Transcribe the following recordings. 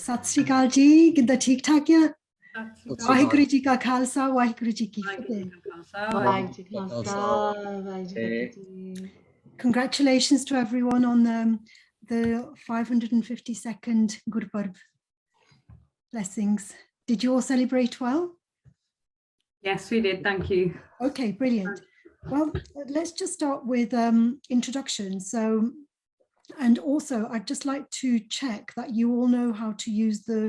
ਸਤਿ ਸ਼੍ਰੀ ਅਕਾਲ ਜੀ, ਕਿੱਦਾਂ ਠੀਕ ਠਾਕ ਆ? ਵਾਹਿਗੁਰੂ ਜੀ ਕਾ ਖਾਲਸਾ, ਵਾਹਿਗੁਰੂ ਜੀ ਕੀ ਫਤਿਹ। Congratulations to everyone on the 552nd Gurpurb. Blessings. Did you all celebrate well? Yes, we did. Thank you. Okay, brilliant. Well, let's just start with introduction. And also, I'd just like to check that you all know how to use the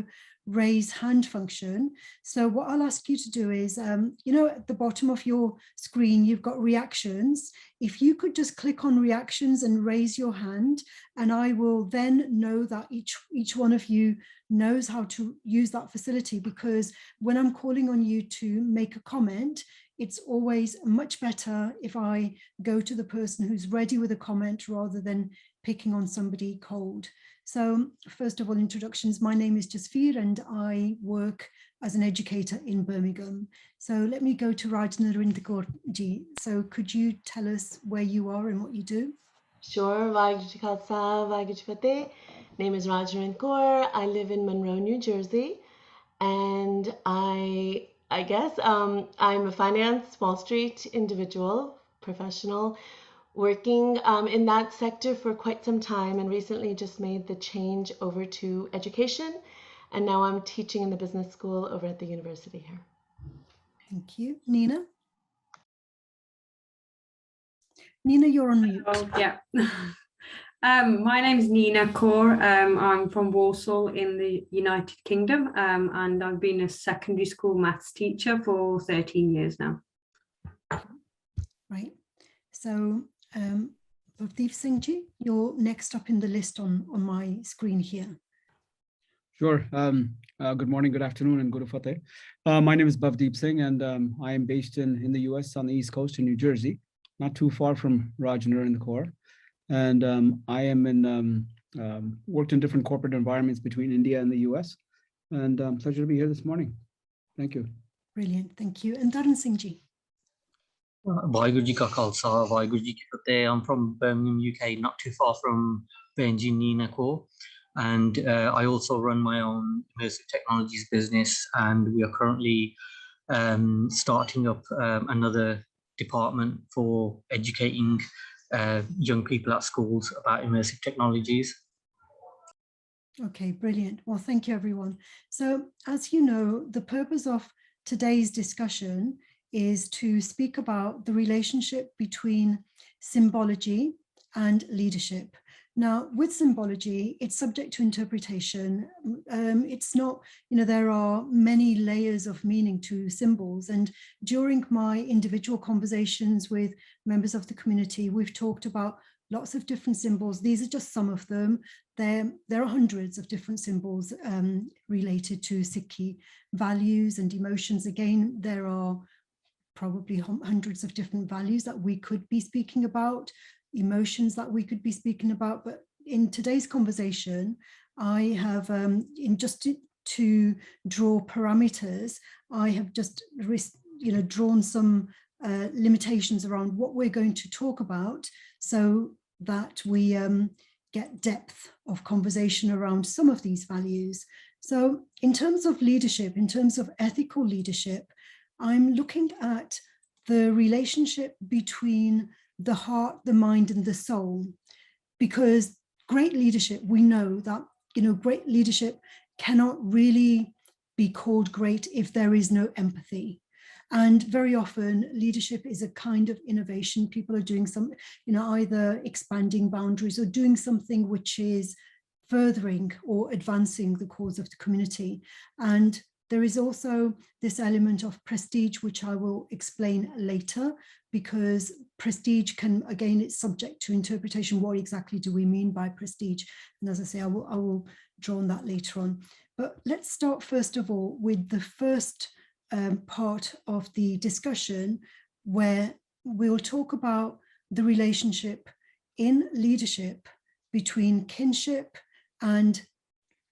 raise hand function. So what I'll ask you to do is, at the bottom of your screen, you've got reactions. If you could just click on reactions and raise your hand, and I will then know that each one of you knows how to use that facility, because when I'm calling on you to make a comment, it's always much better if I go to the person who's ready with a comment rather than picking on somebody cold. So first of all, introductions. My name is Jasveer and I work as an educator in Birmingham. So let me go to Rajnarinder Kaur ji. So could you tell us where you are and what you do? Sure. Vaheguru Ji Khalsa, Vaheguru Ji Fateh. Name is Rajnarinder Kaur. I live in Monroe, New Jersey. And I guess I'm a finance Wall Street individual, professional, working in that sector for quite some time, and recently just made the change over to education. And now I'm teaching in the business school over at the university here. Thank you. Nina? Nina, you're on mute. Oh, yeah. My name is Nina Kaur. I'm from Walsall in the United Kingdom, and I've been a secondary school maths teacher for 13 years now. Right. So Bhavdeep Singh ji, you're next up in the list on my screen here. Sure. Good morning, good afternoon, and Guru Fateh. My name is Bhavdeep Singh, and I am based in the US on the East Coast in New Jersey, not too far from Rajnarinder Kaur. And I am worked in different corporate environments between India and the US. And pleasure to be here this morning. Thank you. Brilliant. Thank you. And Dharan Singh ji. Vaheguru Ji Ka Khalsa, Vaheguru Ji Ki Fateh. I'm from Birmingham, UK, not too far from Benji Nina Kaur. And I also run my own immersive technologies business, and we are currently starting up another department for educating young people at schools about immersive technologies. Okay, brilliant. Well, thank you, everyone. So as you know, the purpose of today's discussion is to speak about the relationship between symbology and leadership. Now, with symbology, it's subject to interpretation. It's not, there are many layers of meaning to symbols. And during my individual conversations with members of the community, we've talked about lots of different symbols. These are just some of them. There are hundreds of different symbols related to Sikhi values and emotions. Again, there are probably hundreds of different values that we could be speaking about, emotions that we could be speaking about. But in today's conversation, I have, just to draw parameters, I have just drawn some limitations around what we're going to talk about, so that we get depth of conversation around some of these values. So in terms of leadership, in terms of ethical leadership, I'm looking at the relationship between the heart, the mind, and the soul, because great leadership, we know that, great leadership cannot really be called great if there is no empathy. And very often leadership is a kind of innovation. People are doing some, either expanding boundaries or doing something which is furthering or advancing the cause of the community. And there is also this element of prestige, which I will explain later, because prestige can, again, it's subject to interpretation. What exactly do we mean by prestige? And as I say, I will draw on that later on. But let's start first of all with the first part of the discussion, where we'll talk about the relationship in leadership between kinship and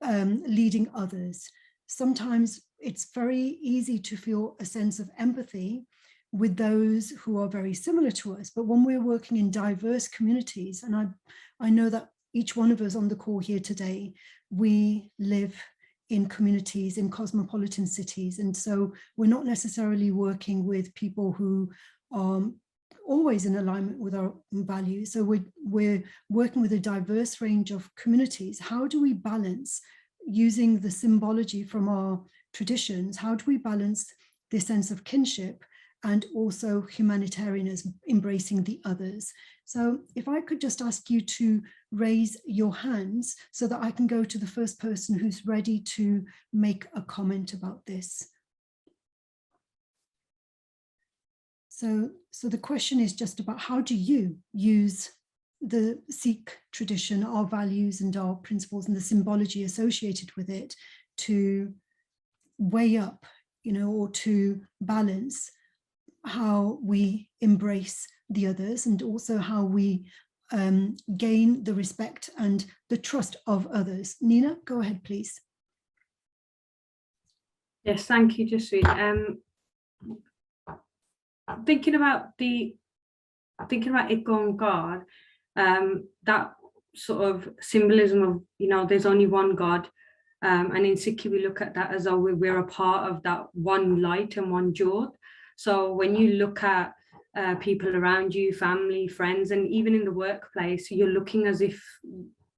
leading others. Sometimes it's very easy to feel a sense of empathy with those who are very similar to us. But when we're working in diverse communities, and I know that each one of us on the call here today, we live in communities, in cosmopolitan cities. And so we're not necessarily working with people who are always in alignment with our values. So we're working with a diverse range of communities. How do we balance, using the symbology from our traditions, how do we balance this sense of kinship and also humanitarianism, embracing the others? So if I could just ask you to raise your hands so that I can go to the first person who's ready to make a comment about this. So the question is just about, how do you use the Sikh tradition, our values and our principles and the symbology associated with it, to weigh up, or to balance how we embrace the others, and also how we gain the respect and the trust of others? Nina, go ahead, please. Yes, thank you, Jasween. Thinking about it going God, that sort of symbolism of, there's only one God, and in Sikhi we look at that as though we're a part of that one light and one jyot. So when you look at people around you, family, friends, and even in the workplace, you're looking as if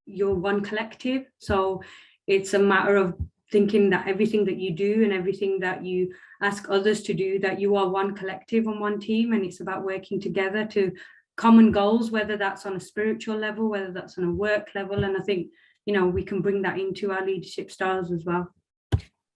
you're one collective. So it's a matter of thinking that everything that you do and everything that you ask others to do, that you are one collective on one team, and it's about working together to common goals, whether that's on a spiritual level, whether that's on a work level. And I think, we can bring that into our leadership styles as well.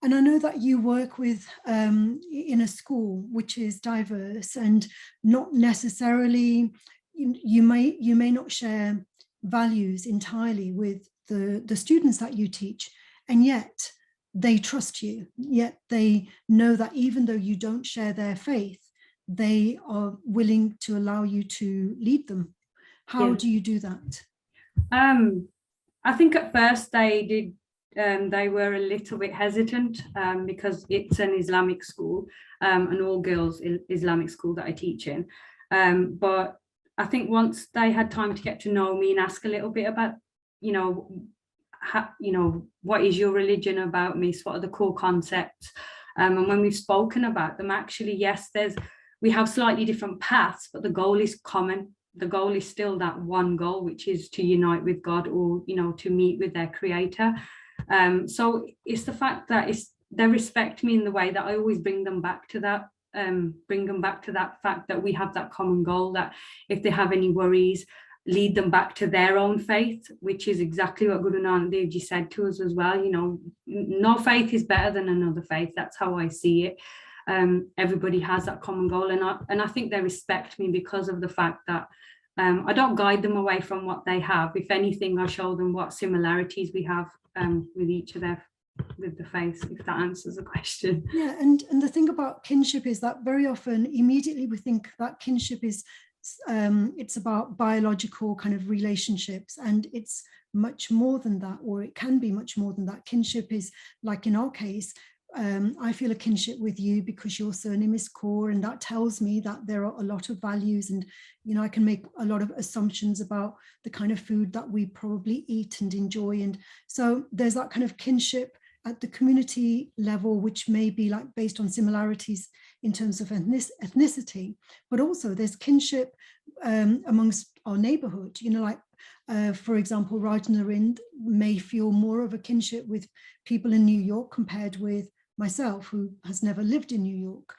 And I know that you work with in a school which is diverse, and not necessarily, you may not share values entirely with the students that you teach, and yet they trust you, yet they know that even though you don't share their faith, they are willing to allow you to lead them. How do you do that? I think at first they were a little bit hesitant, because it's an Islamic school, an all girls Islamic school that I teach in. But I think once they had time to get to know me and ask a little bit about, what is your religion about me? What are the core concepts? And when we've spoken about them, actually, yes, we have slightly different paths, but the goal is common. The goal is still that one goal, which is to unite with God, or, to meet with their creator. So it's the fact that they respect me in the way that I always bring them back to that fact that we have that common goal, that if they have any worries, lead them back to their own faith, which is exactly what Guru Nanak Dev Ji said to us as well. No faith is better than another faith. That's how I see it. Everybody has that common goal, and I think they respect me because of the fact that I don't guide them away from what they have. If anything, I show them what similarities we have with each of with the faith, if that answers the question. Yeah, and the thing about kinship is that very often, immediately we think that kinship is it's about biological kind of relationships, and it's much more than that, or it can be much more than that. Kinship is, like in our case, I feel a kinship with you because your surname is Kaur, and that tells me that there are a lot of values, and I can make a lot of assumptions about the kind of food that we probably eat and enjoy. And so there's that kind of kinship at the community level, which may be like based on similarities in terms of ethnicity, but also there's kinship amongst our neighborhood. For example, Rajnarind may feel more of a kinship with people in New York compared with myself, who has never lived in New York.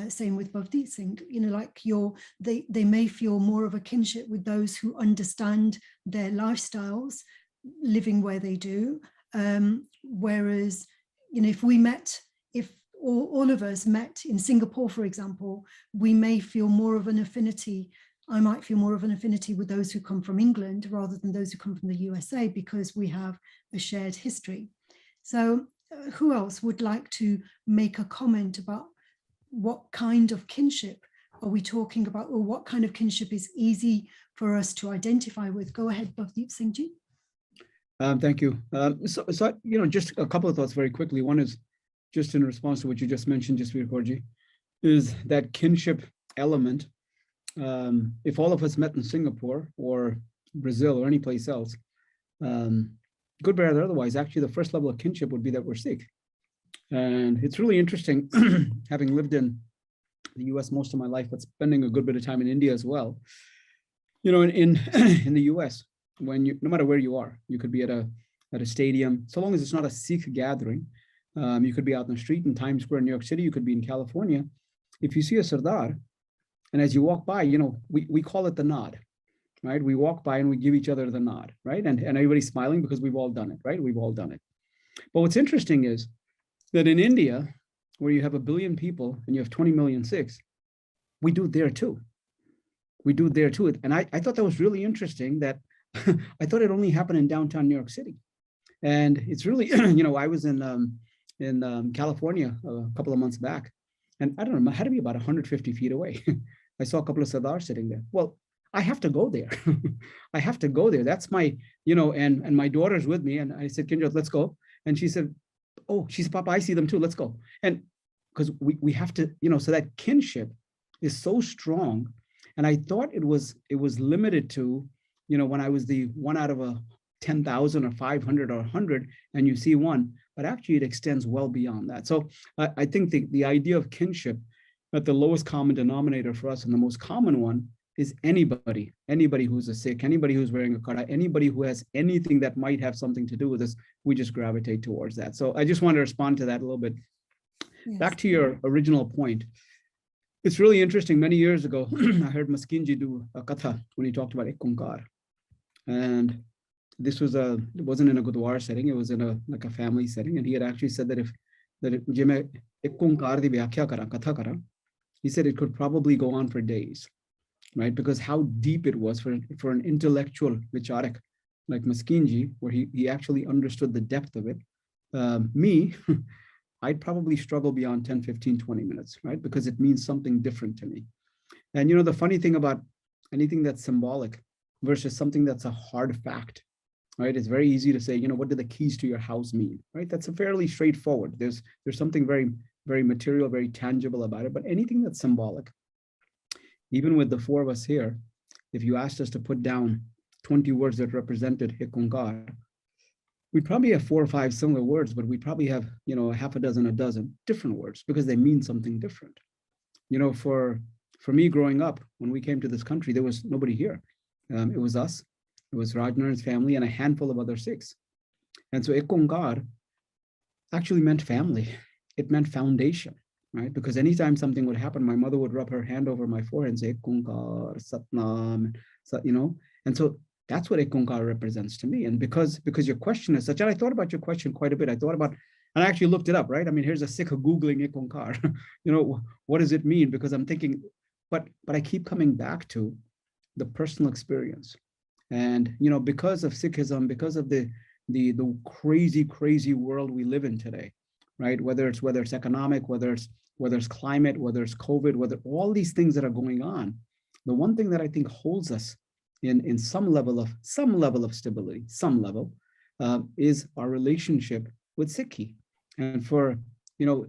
Same with Bhavdeep Singh. They may feel more of a kinship with those who understand their lifestyles, living where they do. Whereas, if we met if all of us met in Singapore, for example, we may feel more of an affinity. I might feel more of an affinity with those who come from England rather than those who come from the USA, because we have a shared history. So who else would like to make a comment about what kind of kinship are we talking about, or what kind of kinship is easy for us to identify with? Go ahead, Bhavdeep Singh Ji. Thank you. So, you know, just a couple of thoughts very quickly. One is just in response to what you just mentioned, Jasveer Kaurji, is that kinship element. If all of us met in Singapore or Brazil or any place else, good, bad, or otherwise, actually the first level of kinship would be that we're Sikh. And it's really interesting, having lived in the US most of my life, but spending a good bit of time in India as well. You know, in the US, when you, no matter where you are, you could be at a stadium, so long as it's not a Sikh gathering. You could be out in the street in Times Square in New York City, you could be in California. If you see a Sardar, and as you walk by, you know, we call it the nod, right? We walk by and we give each other the nod, right? And everybody's smiling because we've all done it, right? We've all done it. But what's interesting is that in India, where you have 1 billion people and you have 20 million Sikhs, we do it there too. We do it there too. And I thought that was really interesting, that I thought it only happened in downtown New York City. And it's really, you know, I was in California a couple of months back, and I don't know, I had to be about 150 feet away. I saw a couple of Sardars sitting there. Well, I have to go there. I have to go there. That's my, you know, and my daughter's with me. And I said, Kinjot, let's go. And she said, oh, she said, Papa, I see them too. Let's go. And because we have to, you know, so that kinship is so strong. And I thought it was limited to, you know, when I was the one out of a 10,000 or 500 or 100, and you see one, but actually it extends well beyond that. So I think the idea of kinship at the lowest common denominator for us, and the most common one, is anybody who's a Sikh, anybody who's wearing a kara, anybody who has anything that might have something to do with this, we just gravitate towards that. So I just want to respond to that a little bit. Yes. Back to your original point. It's really interesting. Many years ago, I heard Maskinji do a katha when he talked about Ekunkar. And this was it wasn't in a Gurdwara setting, it was in a family setting. And he had actually said that if Jime Ekunkar di vyakhya kara, katha kara, he said it could probably go on for days, right? Because how deep it was for an intellectual vicharak like Maskinji, where he actually understood the depth of it. Me, I'd probably struggle beyond 10, 15, 20 minutes, right? Because it means something different to me. And you know, the funny thing about anything that's symbolic versus something that's a hard fact, right? It's very easy to say, you know, what do the keys to your house mean, right? That's a fairly straightforward. There's something very, very material, very tangible about it. But anything that's symbolic, even with the four of us here, if you asked us to put down 20 words that represented Ekunkar, we'd probably have 4 or 5 similar words, but we probably have, you know, a dozen different words because they mean something different. You know, for me growing up, when we came to this country, there was nobody here. It was us, it was Rajner and his family, and a handful of other Sikhs. And so Ekunkar actually meant family. It meant foundation, right? Because anytime something would happen, my mother would rub her hand over my forehead and say, Ekunkar, Satnam, you know, and so that's what Ekunkar represents to me. And because your question is such, and I thought about your question quite a bit. I thought about, and I actually looked it up, right? I mean, here's a Sikh Googling Ekunkar. You know, what does it mean? Because I'm thinking, but I keep coming back to the personal experience. And, you know, because of Sikhism, because of the crazy world we live in today, right? Whether it's economic, whether it's climate, whether it's COVID, whether all these things that are going on, the one thing that I think holds us in some level of stability, is our relationship with Sikhi. And for, you know,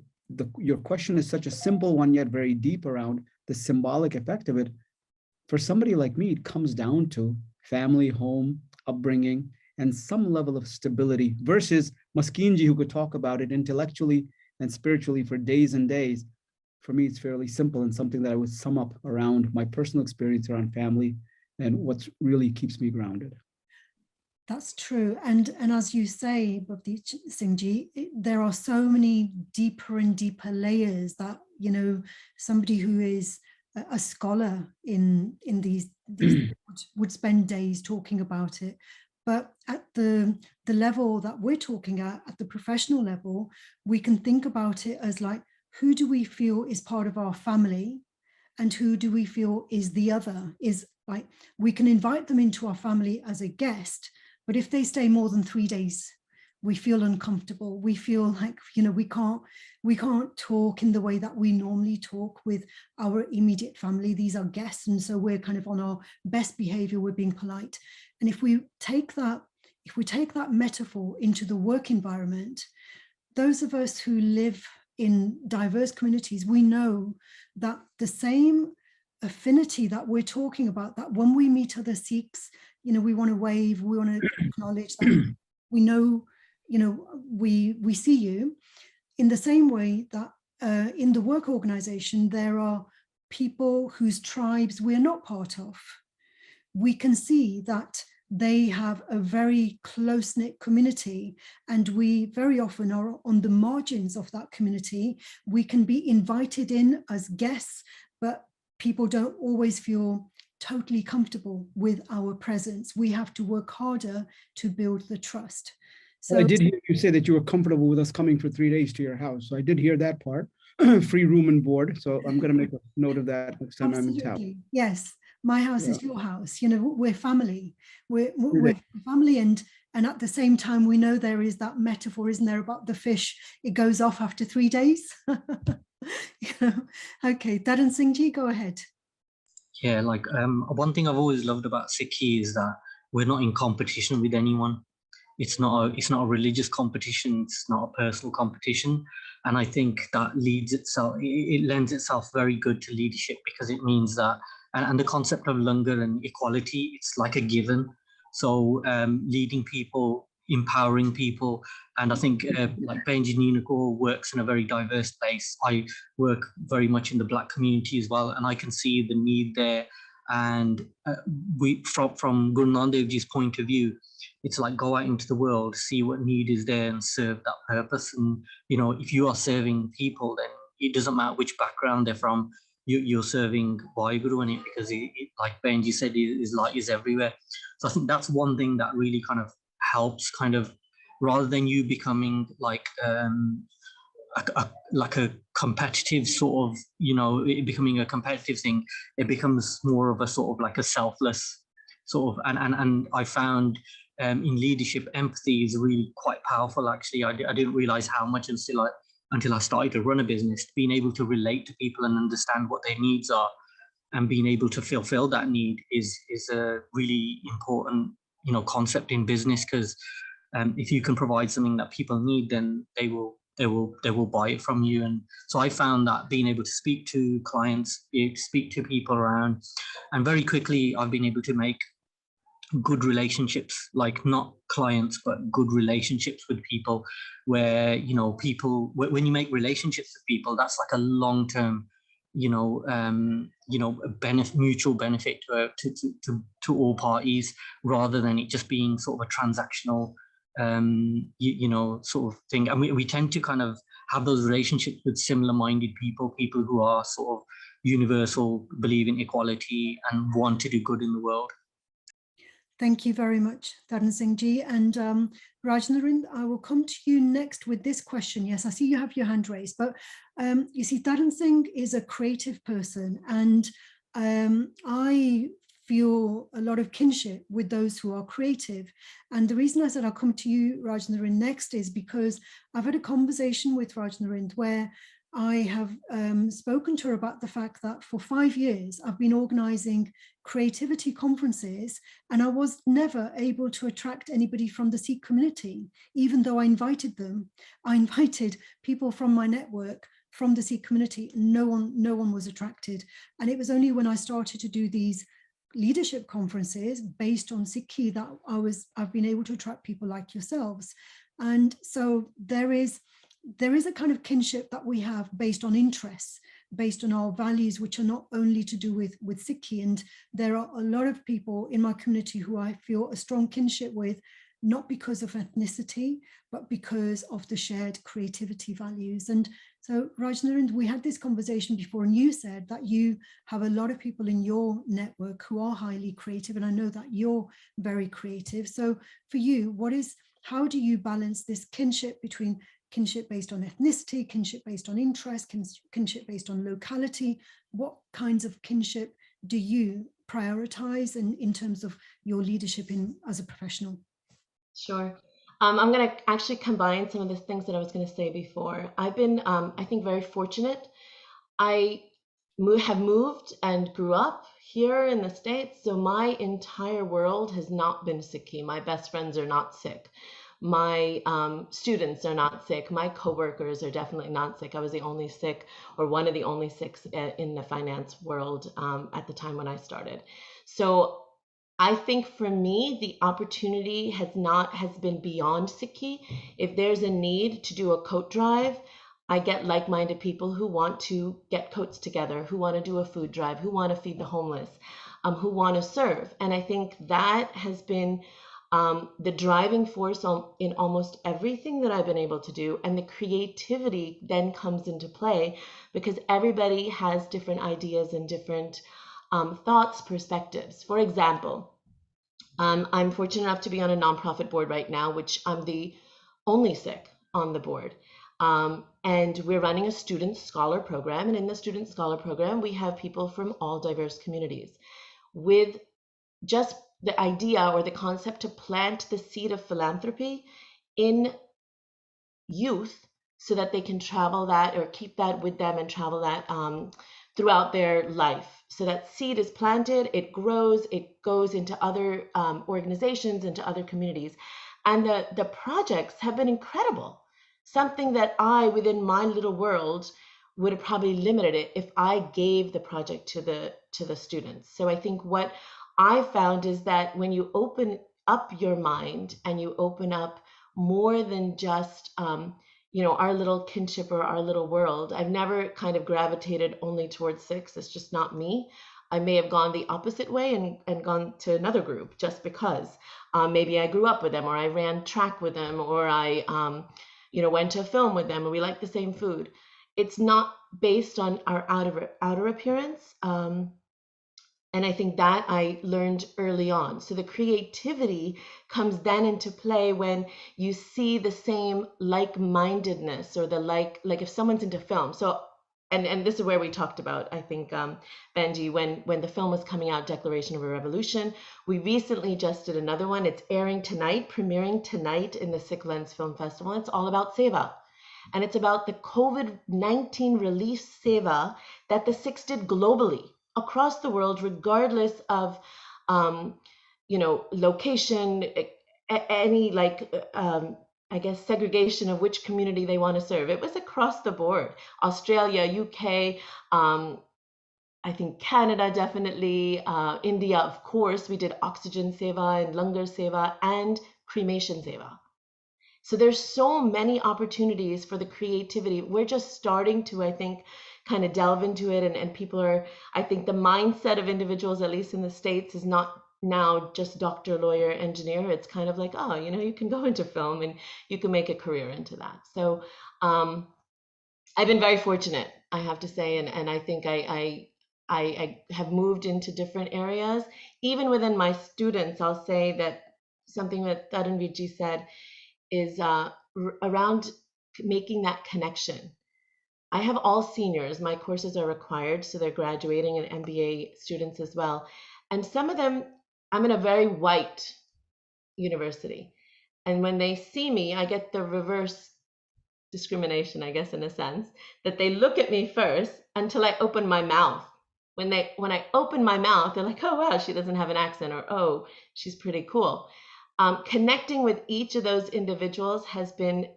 your question is such a simple one, yet very deep around the symbolic effect of it. For somebody like me, it comes down to family, home, upbringing, and some level of stability versus Maskinji, who could talk about it intellectually and spiritually for days and days. For me, it's fairly simple and something that I would sum up around my personal experience around family and what really keeps me grounded. That's true. And as you say, Bhavdeep Singh Ji, there are so many deeper and deeper layers that, you know, somebody who is a scholar in these would spend days talking about it. But at the level that we're talking at the professional level, we can think about it as like, who do we feel is part of our family, and who do we feel is the other? Is like, we can invite them into our family as a guest, but if they stay more than 3 days, we feel uncomfortable. We feel like, you know, we can't talk in the way that we normally talk with our immediate family. These are guests, and so we're kind of on our best behavior, we're being polite. And if we take that metaphor into the work environment, those of us who live in diverse communities, we know that the same affinity that we're talking about, that when we meet other Sikhs, you know, we want to wave, we want to acknowledge that we know, you know, we see you, in the same way that in the work organization, there are people whose tribes we're not part of. We can see that they have a very close-knit community, and we very often are on the margins of that community. We can be invited in as guests, but people don't always feel totally comfortable with our presence. We have to work harder to build the trust. So I did hear you say that you were comfortable with us coming for 3 days to your house. So I did hear that part. Free room and board. So I'm going to make a note of that next time I'm in town. Yes, my house is your house. You know, we're family. We're family, and at the same time, we know there is that metaphor, isn't there, about the fish? It goes off after 3 days. You know? Okay, Daran Singh ji, go ahead. Yeah, like one thing I've always loved about Sikhi is that we're not in competition with anyone. It's not a religious competition. It's not a personal competition. And I think that it lends itself very good to leadership, because it means that, and the concept of langar and equality, it's like a given. So leading people, empowering people. And I think like Benji Ninako works in a very diverse place. I work very much in the Black community as well, and I can see the need there. And we, from Guru Nanak Dev Ji's point of view, it's like go out into the world, see what need is there, and serve that purpose. And you know, if you are serving people, then it doesn't matter which background they're from. You're serving Vaheguru in it, because like Benji said, his light is everywhere. So I think that's one thing that really kind of helps, kind of, rather than you becoming like a competitive sort of, you know, it becoming a competitive thing, it becomes more of a sort of like a selfless sort of, and I found in leadership, empathy is really quite powerful. Actually, I didn't realize how much until I started to run a business. Being able to relate to people and understand what their needs are, and being able to fulfill that need is a really important, you know, concept in business, because if you can provide something that people need, then they will buy it from you. And so I found that being able to speak to clients, speak to people around, and very quickly I've been able to make good relationships, like not clients, but good relationships with people, where, you know, people, when you make relationships with people, that's like a long-term, mutual benefit to all parties, rather than it just being sort of a transactional, sort of thing. And we tend to kind of have those relationships with similar-minded people who are sort of universal, believe in equality, and want to do good in the world. Thank you very much, Daran Singh ji. And Rajnarind, I will come to you next with this question. Yes, I see you have your hand raised, but you see, Daran Singh is a creative person, and I feel a lot of kinship with those who are creative. And the reason I said I'll come to you, Rajnarind, next is because I've had a conversation with Rajnarind where I have spoken to her about the fact that for 5 years, I've been organizing creativity conferences, and I was never able to attract anybody from the Sikh community, even though I invited them. I invited people from my network from the Sikh community. No one was attracted. And it was only when I started to do these leadership conferences based on Sikhi that I've been able to attract people like yourselves. And so there is a kind of kinship that we have based on interests, based on our values, which are not only to do with Sikhi. And there are a lot of people in my community who I feel a strong kinship with, not because of ethnicity, but because of the shared creativity values. And so, Rajnarind, we had this conversation before, and you said that you have a lot of people in your network who are highly creative, and I know that you're very creative. So for you, how do you balance this kinship between kinship based on ethnicity, kinship based on interest, kinship based on locality? What kinds of kinship do you prioritize in terms of your leadership as a professional? Sure. I'm going to actually combine some of the things that I was going to say before. I've been, I think, very fortunate. I have moved and grew up here in the States, so my entire world has not been Sikhi. My best friends are not Sikh. My students are not Sikh. My coworkers are definitely not Sikh. I was the only Sikh, or one of the only Sikhs in the finance world at the time when I started. So I think for me, the opportunity has been beyond Sikhi. If there's a need to do a coat drive, I get like-minded people who want to get coats together, who want to do a food drive, who want to feed the homeless, who want to serve. And I think that has been the driving force in almost everything that I've been able to do. And the creativity then comes into play because everybody has different ideas and different thoughts, perspectives. For example, I'm fortunate enough to be on a nonprofit board right now, which I'm the only Sikh on the board. And we're running a student scholar program. And in the student scholar program, we have people from all diverse communities with just the idea or the concept to plant the seed of philanthropy in youth so that they can travel that or keep that with them and travel that throughout their life. So that seed is planted, it grows, it goes into other organizations, into other communities. And the projects have been incredible. Something that I, within my little world, would have probably limited it if I gave the project to the students. So I think what I found is that when you open up your mind and you open up more than just our little kinship or our little world. I've never kind of gravitated only towards Sikhs. It's just not me. I may have gone the opposite way and gone to another group just because maybe I grew up with them, or I ran track with them, or I went to a film with them, or we like the same food. It's not based on our outer appearance. And I think that I learned early on. So the creativity comes then into play when you see the same like-mindedness, or the like if someone's into film. So, and this is where we talked about, I think, Benji, when the film was coming out, Declaration of a Revolution. We recently just did another one. It's airing tonight, premiering tonight in the Sikh Lens Film Festival. It's all about Seva. And it's about the COVID-19 relief Seva that the Sikhs did globally, across the world, regardless of, location, any I guess segregation of which community they want to serve. It was across the board. Australia, UK, I think Canada, definitely, India, of course. We did oxygen seva and langar seva and cremation seva. So there's so many opportunities for the creativity. We're just starting to, I think, kind of delve into it. And people are, I think the mindset of individuals, at least in the States, is not now just doctor, lawyer, engineer. It's kind of like, oh, you can go into film and you can make a career into that. So I've been very fortunate, I have to say. And I think I have moved into different areas. Even within my students, I'll say that something that Tarunveer said is around making that connection. I have all seniors. My courses are required, so they're graduating, and MBA students as well. And some of them, I'm in a very white university. And when they see me, I get the reverse discrimination, I guess, in a sense, that they look at me first until I open my mouth. When I open my mouth, they're like, oh, wow, she doesn't have an accent, or, oh, she's pretty cool. Connecting with each of those individuals has been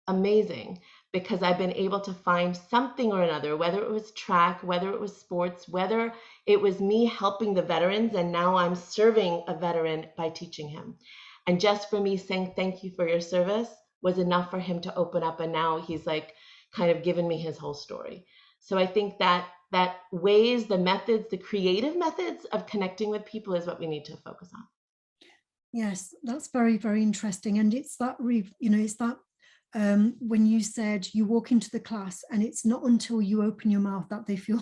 amazing, because I've been able to find something or another, whether it was track, whether it was sports, whether it was me helping the veterans, and now I'm serving a veteran by teaching him. And just for me saying thank you for your service was enough for him to open up, and now he's like kind of given me his whole story. So I think that ways, the methods, the creative methods of connecting with people is what we need to focus on. Yes, that's very, very interesting. And it's that, it's that when you said you walk into the class and it's not until you open your mouth that they feel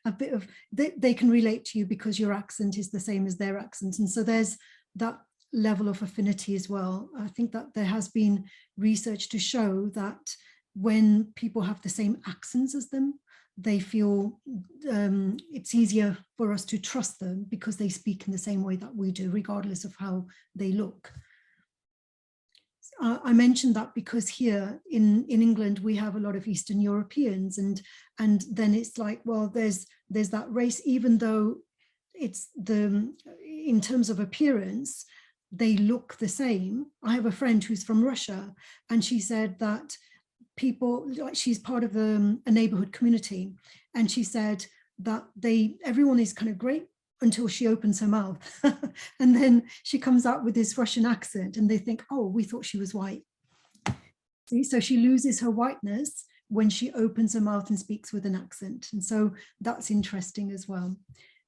a bit of, they can relate to you because your accent is the same as their accent. And so there's that level of affinity as well. I think that there has been research to show that when people have the same accents as them, they feel it's easier for us to trust them because they speak in the same way that we do, regardless of how they look. I mentioned that because here in England, we have a lot of Eastern Europeans, and then it's like, well, there's that race, even though it's in terms of appearance, they look the same. I have a friend who's from Russia, and she said that people, like, she's part of a neighborhood community, and she said that everyone is kind of great until she opens her mouth and then she comes out with this Russian accent and they think, oh, we thought she was white. See, so she loses her whiteness when she opens her mouth and speaks with an accent. And so that's interesting as well.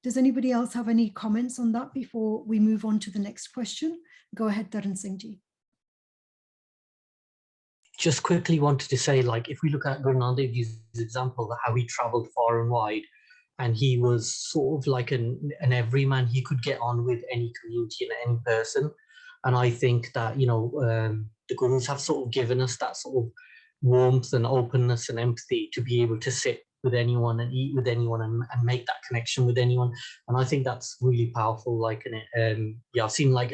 Does anybody else have any comments on that before we move on to the next question? Go ahead, Dharan Singh ji. Just quickly wanted to say, like, if we look at Guru Nanak Dev Ji's example, how he traveled far and wide, and he was sort of like an everyman. He could get on with any community and any person. And I think that, the Gurus have sort of given us that sort of warmth and openness and empathy to be able to sit with anyone and eat with anyone and make that connection with anyone. And I think that's really powerful. Like, yeah, I've seen, like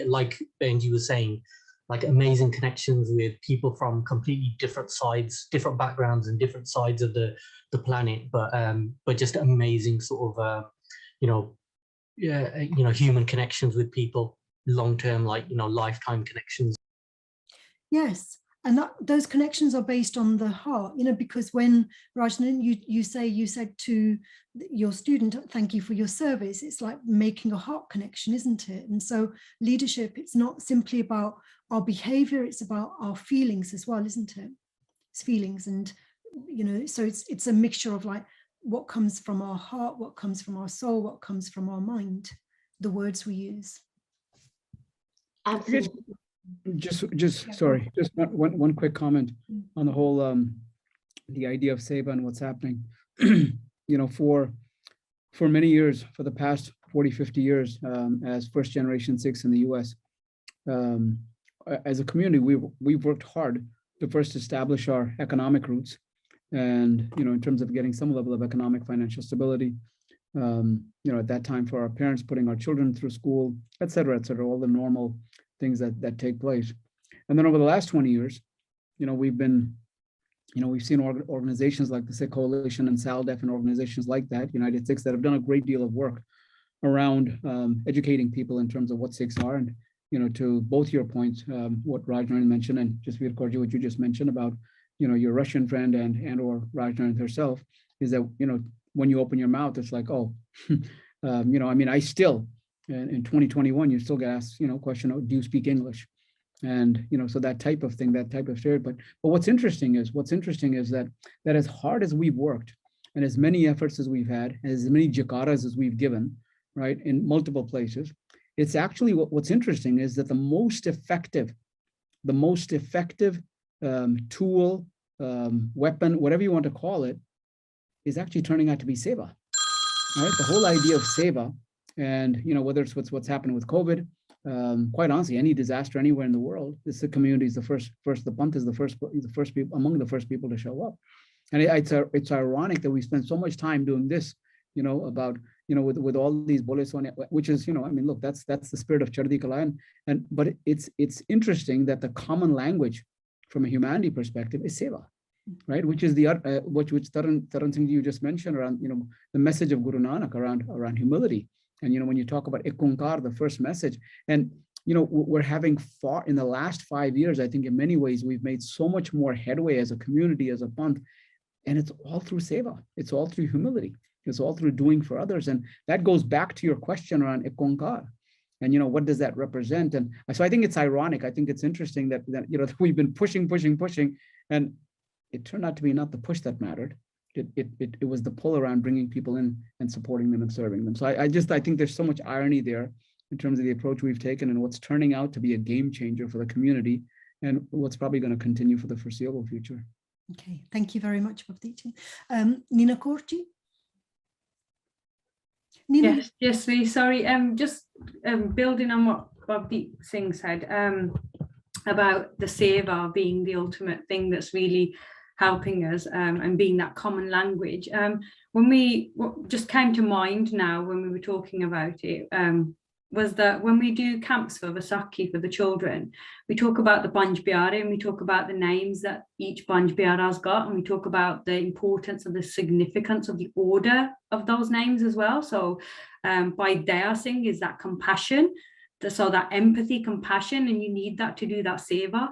Benji was saying, like amazing connections with people from completely different sides, different backgrounds and different sides of the planet, but just amazing sort of, human connections with people, long-term, like, lifetime connections. Yes, and those connections are based on the heart, because when Rajanan, you said to your student, thank you for your service, it's like making a heart connection, isn't it? And so leadership, it's not simply about our behavior, it's about our feelings as well, isn't it? It's feelings, and so it's a mixture of like what comes from our heart, what comes from our soul, what comes from our mind, the words we use. Absolutely. Sorry, just one quick comment on the whole the idea of Seva and what's happening. For many years, for the past 40-50 years, as first generation Sikhs in the US, as a community, we've worked hard to first establish our economic roots, and in terms of getting some level of economic financial stability, at that time for our parents, putting our children through school, et cetera, all the normal things that take place. And then over the last 20 years, we've seen organizations like the Sikh Coalition and SALDEF and organizations like that, United Sikhs, that have done a great deal of work around educating people in terms of what Sikhs are. And to both your points, what Rajnaran mentioned, and just Veer Kaurji, what you just mentioned about your Russian friend and or Rajnaran herself, is that when you open your mouth, it's like, oh, I still, in 2021, you still get asked, question, oh, do you speak English? And so that type of thing, that type of stereotype. But what's interesting is that as hard as we've worked, and as many efforts as we've had, as many jakaras as we've given, right, in multiple places, it's actually what's interesting is that the most effective tool, weapon, whatever you want to call it, is actually turning out to be Seva. Right? The whole idea of Seva, and whether it's what's happened with COVID, quite honestly, any disaster anywhere in the world, the community is the first. The Panth is the first people, among the first people to show up. And it's ironic that we spend so much time doing this, about with all these bullets on it, which is look, that's the spirit of Chardi Kala, but it's interesting that the common language from a humanity perspective is Seva, right? Which is which Dharan Singh you just mentioned around the message of Guru Nanak around humility. And when you talk about Ek Onkar, the first message, and we're having in the last 5 years, I think in many ways we've made so much more headway as a community, as a Panth, and it's all through Seva. It's all through humility. It's all through doing for others. And that goes back to your question around Ek Onkar. And what does that represent? And so I think it's ironic. I think it's interesting that we've been pushing, and it turned out to be not the push that mattered. It was the pull around bringing people in and supporting them and serving them. So I think there's so much irony there in terms of the approach we've taken and what's turning out to be a game changer for the community and what's probably going to continue for the foreseeable future. Okay, thank you very much, Bhavdeep. Nina Korji? Nina? Yes, sorry. Just building on what Bhavdeep Singh said about the seva being the ultimate thing that's really helping us and being that common language. What just came to mind now when we were talking about it was that when we do camps for Vaisakhi for the children, we talk about the Panj Pyare and we talk about the names that each Panj Pyara has got, and we talk about the importance of the significance of the order of those names as well. So by Daya Singh is that compassion, so that empathy, compassion, and you need that to do that seva.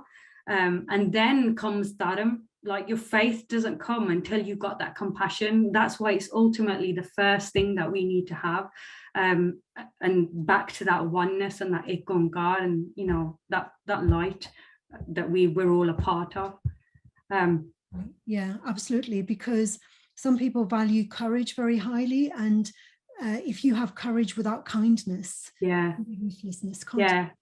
And then comes dharam. Like your faith doesn't come until you've got that compassion. That's why it's ultimately the first thing that we need to have. And back to that oneness and that ek onkar, and you know, that light that we're all a part of. Yeah, absolutely, because some people value courage very highly, and if you have courage without kindness, ruthlessness,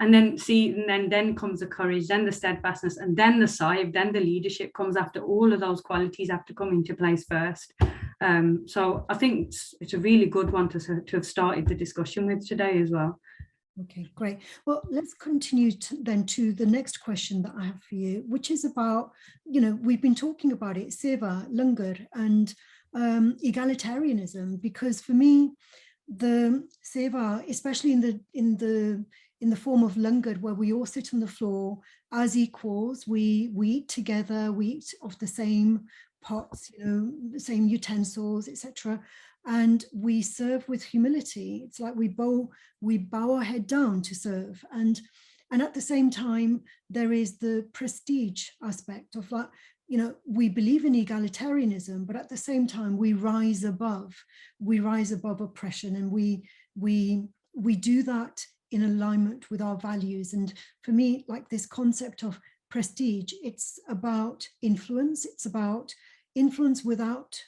and then comes the courage, then the steadfastness, and then the sahib, then the leadership comes after. All of those qualities have to come into place first. So I think it's a really good one to have started the discussion with today as well. Okay, great. Well, let's continue then to the next question that I have for you, which is about, you know, we've been talking about it, seva, langar, and egalitarianism, because for me, the seva, especially in the form of langar, where we all sit on the floor as equals, we eat together, we eat off the same pots, you know, the same utensils, etc., and we serve with humility. It's like we bow our head down to serve, and at the same time there is the prestige aspect of that. You know, we believe in egalitarianism, but at the same time we rise above oppression, and we do that in alignment with our values. And for me, like this concept of prestige, it's about influence. It's about influence without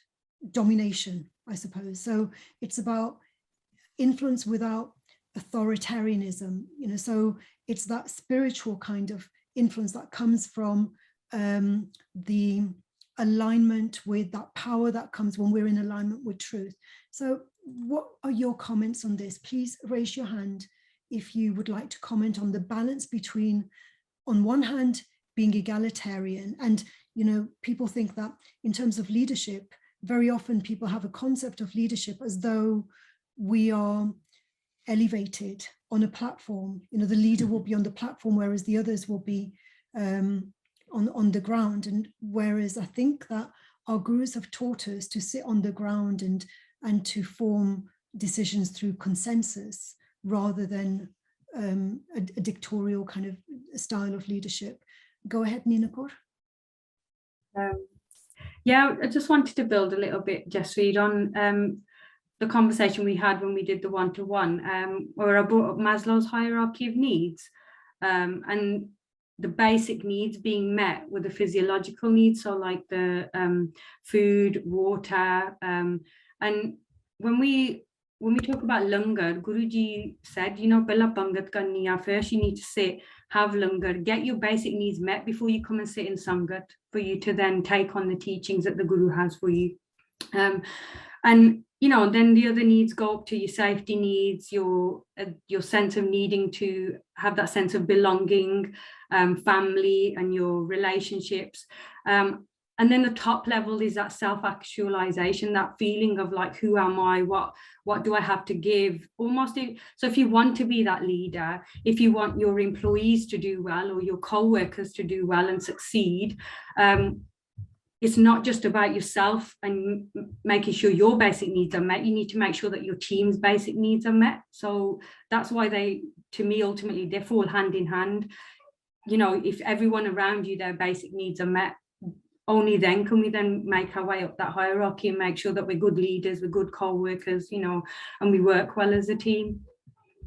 domination, I suppose. So it's about influence without authoritarianism, you know, so it's that spiritual kind of influence that comes from the alignment with that power that comes when we're in alignment with truth. So what are your comments on this? Please raise your hand if you would like to comment on the balance between, on one hand, being egalitarian. And, you know, people think that in terms of leadership, very often people have a concept of leadership as though we are elevated on a platform. You know, the leader will be on the platform, whereas the others will be on the ground. And whereas I think that our gurus have taught us to sit on the ground and to form decisions through consensus rather than a dictatorial kind of style of leadership. Go ahead, Nina Kaur. Yeah, I just wanted to build a little bit, Jaspreet, on the conversation we had when we did the one-to-one, where I brought up Maslow's hierarchy of needs, and the basic needs being met with the physiological needs, so like the food, water, and when we talk about langar, Guruji said, you know, bela pangat karni hai, first you need to sit, have langar, get your basic needs met before you come and sit in sangat, for you to then take on the teachings that the Guru has for you. And you know, then the other needs go up to your safety needs, your sense of needing to have that sense of belonging, family and your relationships. And then the top level is that self-actualization, that feeling of like, who am I? What do I have to give? Almost. So if you want to be that leader, if you want your employees to do well or your co-workers to do well and succeed, it's not just about yourself and making sure your basic needs are met. You need to make sure that your team's basic needs are met. So that's why they, to me, ultimately, they fall hand in hand. You know, if everyone around you, their basic needs are met, only then can we then make our way up that hierarchy and make sure that we're good leaders, we're good co-workers, you know, and we work well as a team.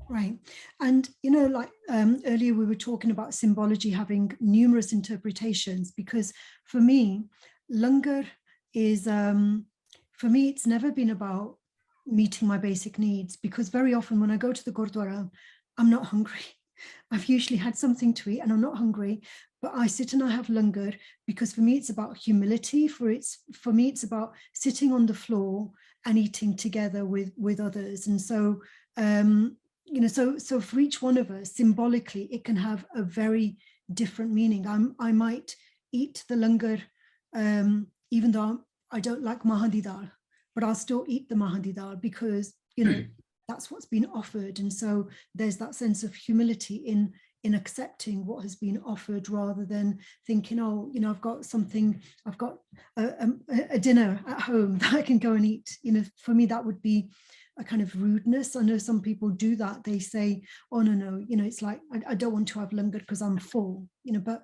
Right. And, you know, like earlier we were talking about symbology having numerous interpretations, because for me, langar is, for me, it's never been about meeting my basic needs, because very often when I go to the Gurdwara, I'm not hungry. I've usually had something to eat and I'm not hungry, but I sit and I have langar because for me it's about humility. For me it's about sitting on the floor and eating together with others. And so so for each one of us, symbolically, it can have a very different meaning. I might eat the langar even though I don't like mahandi dal, but I'll still eat the mahandi dal because that's what's been offered. And so there's that sense of humility in accepting what has been offered, rather than thinking, oh, I've got a dinner at home that I can go and eat. For me, that would be a kind of rudeness. I know some people do that. They say, oh, no, it's like, I don't want to have langar because I'm full, but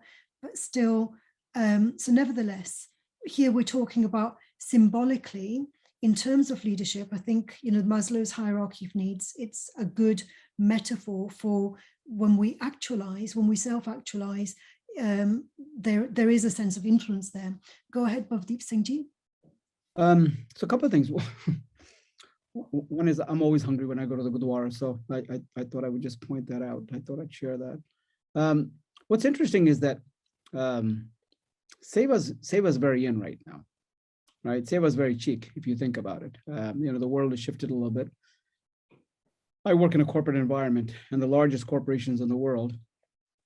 still, so nevertheless, here we're talking about symbolically, in terms of leadership. I think, Maslow's hierarchy of needs, it's a good metaphor for when we self-actualize, there is a sense of influence there. Go ahead, Bhavdeep Singh ji. So a couple of things. One is I'm always hungry when I go to the Gurdwara, so I thought I would just point that out. I thought I'd share that. What's interesting is that Seva's very in right now. Right, Seva is very cheap if you think about it. The world has shifted a little bit. I work in a corporate environment, and the largest corporations in the world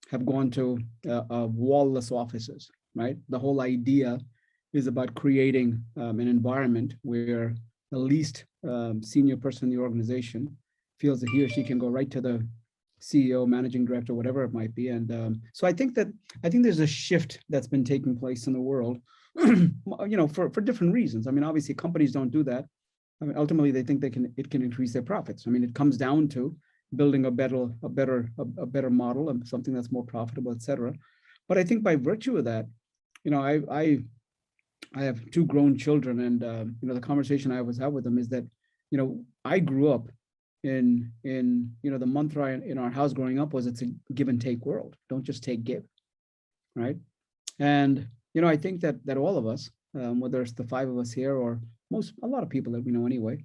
have gone to wall-less offices. Right, the whole idea is about creating an environment where the least senior person in the organization feels that he or she can go right to the CEO, managing director, whatever it might be. And so I think there's a shift that's been taking place in the world. For different reasons. I mean, obviously companies don't do that. I mean, ultimately they think it can increase their profits. I mean, it comes down to building a better model and something that's more profitable, et cetera. But I think by virtue of that, I have two grown children, and the conversation I always have with them is that, I grew up in the mantra in our house growing up was, it's a give and take world. Don't just take, give, right? And I think that all of us, whether it's the five of us here or a lot of people that we know anyway,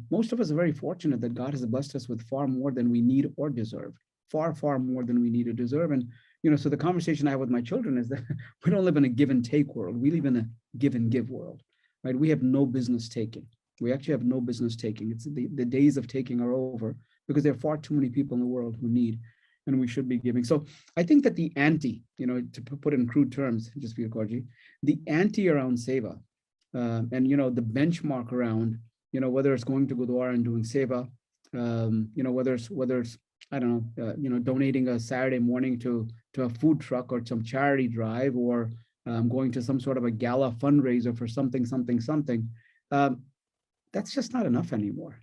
most of us are very fortunate that God has blessed us with far more than we need or deserve, far, far more than we need or deserve. And, so the conversation I have with my children is that we don't live in a give and take world. We live in a give and give world, right? We have no business taking. We actually have no business taking. It's the days of taking are over, because there are far too many people in the world who need, and we should be giving. So I think that the ante, to put it in crude terms, just for you, Korji, the ante around Seva, and the benchmark around, whether it's going to Gurdwara and doing Seva, whether it's I don't know, donating a Saturday morning to a food truck or some charity drive, or going to some sort of a gala fundraiser for something. That's just not enough anymore.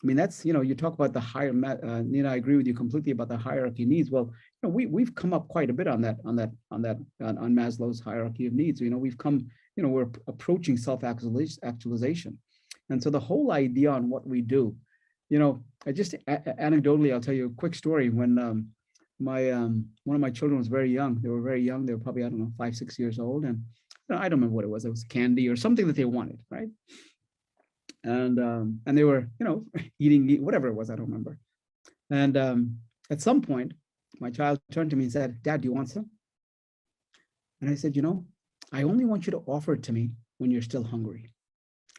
I mean, that's, you talk about the higher, Nina, I agree with you completely about the hierarchy needs. Well, we've come up quite a bit on Maslow's hierarchy of needs. We've come, we're approaching self-actualization. And so the whole idea on what we do, I just anecdotally, I'll tell you a quick story. When one of my children was very young, they were probably, I don't know, 5, 6 years old. And I don't remember what it was candy or something that they wanted, right? And they were, eating whatever it was, I don't remember. And at some point, my child turned to me and said, "Dad, do you want some?" And I said, I only want you to offer it to me when you're still hungry.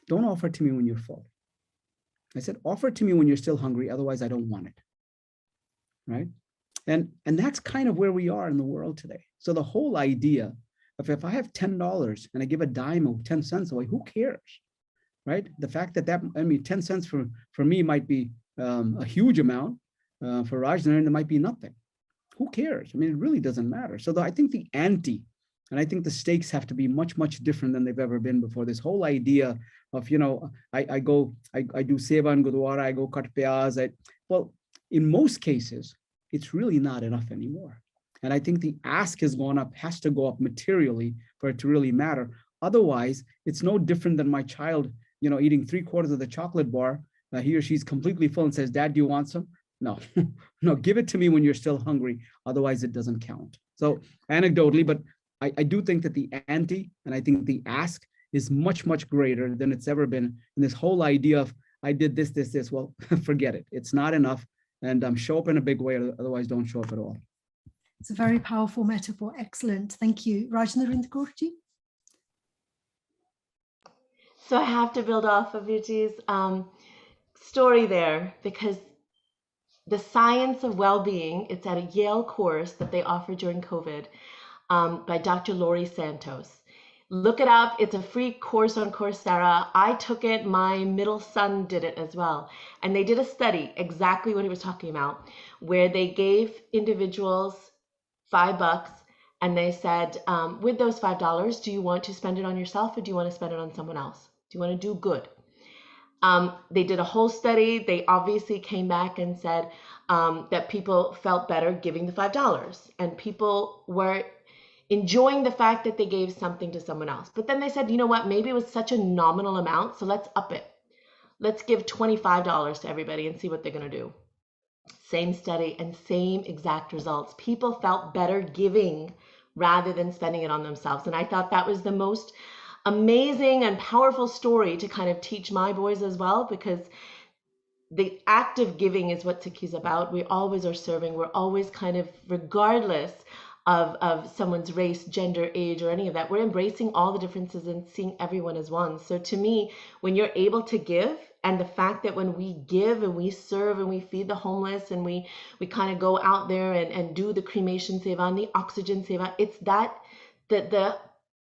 Don't offer it to me when you're full. I said, offer it to me when you're still hungry, otherwise I don't want it, right? And that's kind of where we are in the world today. So the whole idea of, if I have $10 and I give a dime of 10 cents away, who cares? Right? The fact that 10 cents for me might be a huge amount. For Rajnan, it might be nothing. Who cares? I mean, it really doesn't matter. So I think the ante, and I think the stakes have to be much, much different than they've ever been before. This whole idea of, I do seva in Gurdwara, I go cut piyaz. Well, in most cases, it's really not enough anymore. And I think the ask has to go up materially for it to really matter. Otherwise, it's no different than my child, eating 3/4 of the chocolate bar. He or she's completely full and says, "Dad, do you want some?" No, no, give it to me when you're still hungry. Otherwise, it doesn't count. So anecdotally, but I do think that the ante, and I think the ask, is much, much greater than it's ever been. And this whole idea of, I did this. Well, forget it. It's not enough. and show up in a big way, otherwise don't show up at all. It's a very powerful metaphor. Excellent. Thank you. Rajnarendra Kaurji. So I have to build off of Yuji's story there, because the science of well-being, it's at a Yale course that they offer during COVID by Dr. Laurie Santos. Look it up. It's a free course on Coursera. I took it. My middle son did it as well. And they did a study, exactly what he was talking about, where they gave individuals $5 and they said, with those $5, do you want to spend it on yourself or do you want to spend it on someone else? Do you want to do good? They did a whole study. They obviously came back and said that people felt better giving the $5, and people were enjoying the fact that they gave something to someone else. But then they said, you know what, maybe it was such a nominal amount, so let's up it. Let's give $25 to everybody and see what they're going to do. Same study and same exact results. People felt better giving rather than spending it on themselves. And I thought that was the most amazing and powerful story to kind of teach my boys as well, because the act of giving is what Sikhi's about. We always are serving. We're always kind of, regardless of someone's race, gender, age, or any of that, we're embracing all the differences and seeing everyone as one. So to me, when you're able to give, and the fact that when we give and we serve and we feed the homeless and we kind of go out there and do the cremation seva and the oxygen seva, it's that the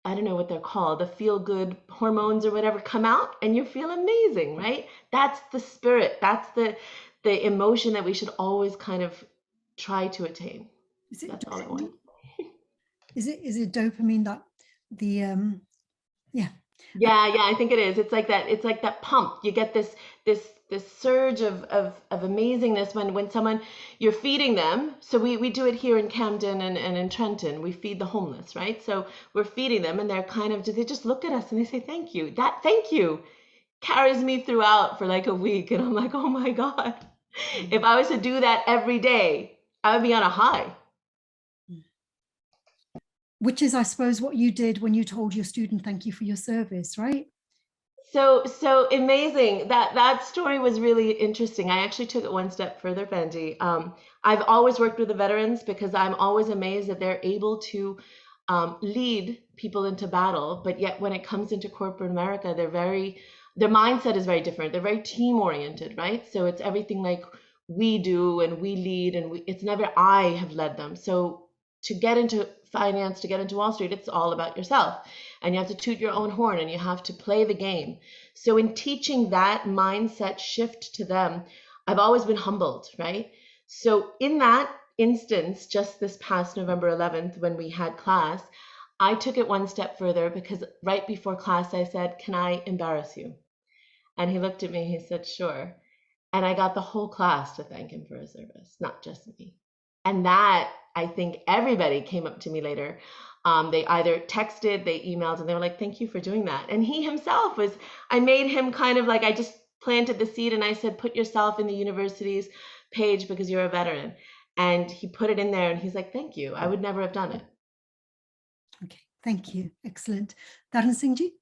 I don't know what they're called, the feel-good hormones or whatever come out and you feel amazing, right? That's the spirit. That's the emotion that we should always kind of try to attain. Is it That's all I want. Is it dopamine that the yeah. Yeah, I think it is. It's like that pump. You get this surge of amazingness when someone, you're feeding them. So we do it here in Camden and in Trenton. We feed the homeless, right? So we're feeding them and they're kind of, they just look at us and they say, thank you. That thank you carries me throughout for like a week. And I'm like, oh my God, if I was to do that every day, I would be on a high. Which is, I suppose, what you did when you told your student, thank you for your service, right? So amazing. That story was really interesting. I actually took it one step further, Benji. I've always worked with the veterans because I'm always amazed that they're able to lead people into battle. But yet when it comes into corporate America, their mindset is very different. They're very team oriented, right? So it's everything like we do and we lead, and it's never I have led them. So to get into finance, to get into Wall Street, it's all about yourself. And you have to toot your own horn and you have to play the game. So in teaching that mindset shift to them, I've always been humbled, right? So in that instance, just this past November 11th, when we had class, I took it one step further because right before class, I said, can I embarrass you? And he looked at me, he said, sure. And I got the whole class to thank him for his service, not just me. And that, I think everybody came up to me later. They either texted, they emailed, and they were like, thank you for doing that. And he himself I made him kind of like, I just planted the seed and I said, put yourself in the university's page because you're a veteran. And he put it in there and he's like, thank you. I would never have done it. Okay, thank you. Excellent. Dharan Singh ji?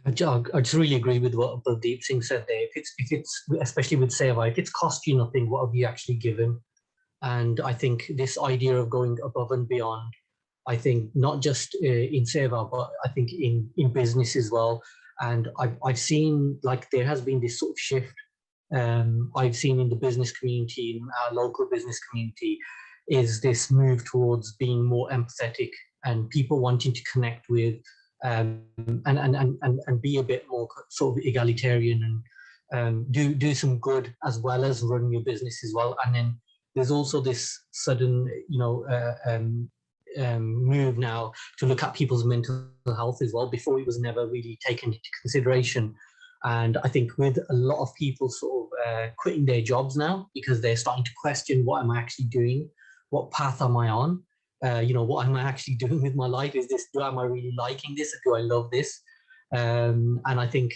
I just really agree with what Baldeep Singh said there. If it's especially with Seva, if it's cost you nothing, what have you actually given? And I think this idea of going above and beyond, I think not just in Seva, but I think in business as well. And I've seen like there has been this sort of shift. I've seen in the business community, in our local business community, is this move towards being more empathetic and people wanting to connect with and be a bit more sort of egalitarian and do some good as well as run your business as well. And then there's also this sudden, move now to look at people's mental health as well. Before it was never really taken into consideration. And I think with a lot of people sort of quitting their jobs now because they're starting to question, what am I actually doing? What path am I on? What am I actually doing with my life? Am I really liking this? Or do I love this? And I think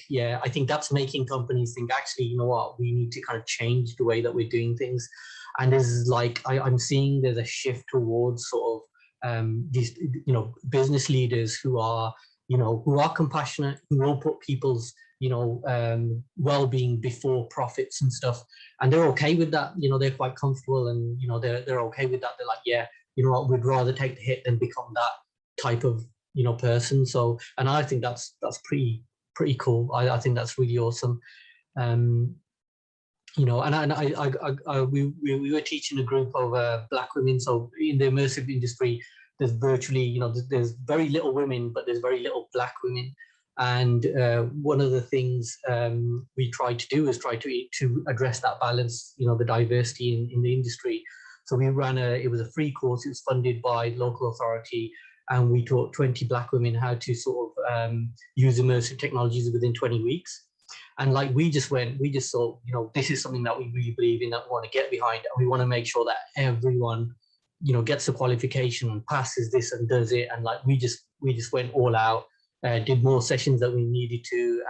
that's making companies think, actually, you know what, we need to kind of change the way that we're doing things. And there's like, I'm seeing there's a shift towards sort of these, business leaders who are compassionate, who will put people's, well-being before profits and stuff, and they're okay with that. They're quite comfortable, and they're okay with that. They're like, yeah, you know what, we'd rather take the hit than become that type of person. So, and I think that's pretty cool. I think that's really awesome. And we were teaching a group of Black women. So in the immersive industry, there's virtually, there's very little women, but there's very little Black women. And one of the things we tried to do is try to address that balance, the diversity in the industry. So we ran it was a free course. It was funded by local authority, and we taught 20 Black women how to sort of use immersive technologies within 20 weeks. And like we just thought, this is something that we really believe in, that we want to get behind, and we want to make sure that everyone, gets the qualification and passes this and does it. And like we just went all out, did more sessions that we needed to,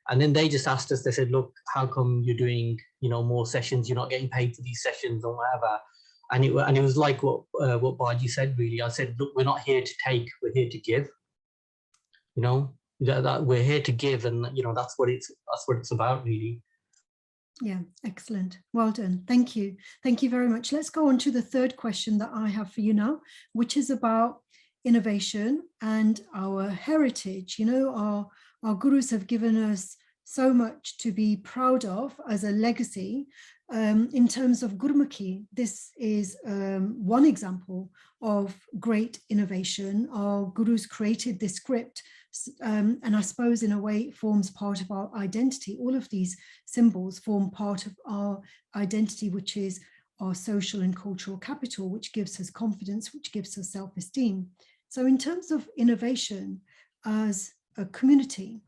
and then they just asked us. They said, "Look, how come you're doing, more sessions? You're not getting paid for these sessions or whatever." And it was like what Baji said. Really, I said, "Look, we're not here to take. We're here to give. That we're here to give, and that's what it's about, really." Yeah, excellent. Well done. Thank you very much. Let's go on to the third question that I have for you now, which is about innovation and our heritage. Our gurus have given us so much to be proud of as a legacy. In terms of Gurmukhi, this is one example of great innovation. Our gurus created this script, and I suppose in a way it forms part of our identity. All of these symbols form part of our identity, which is our social and cultural capital, which gives us confidence, which gives us self-esteem. So in terms of innovation as a community,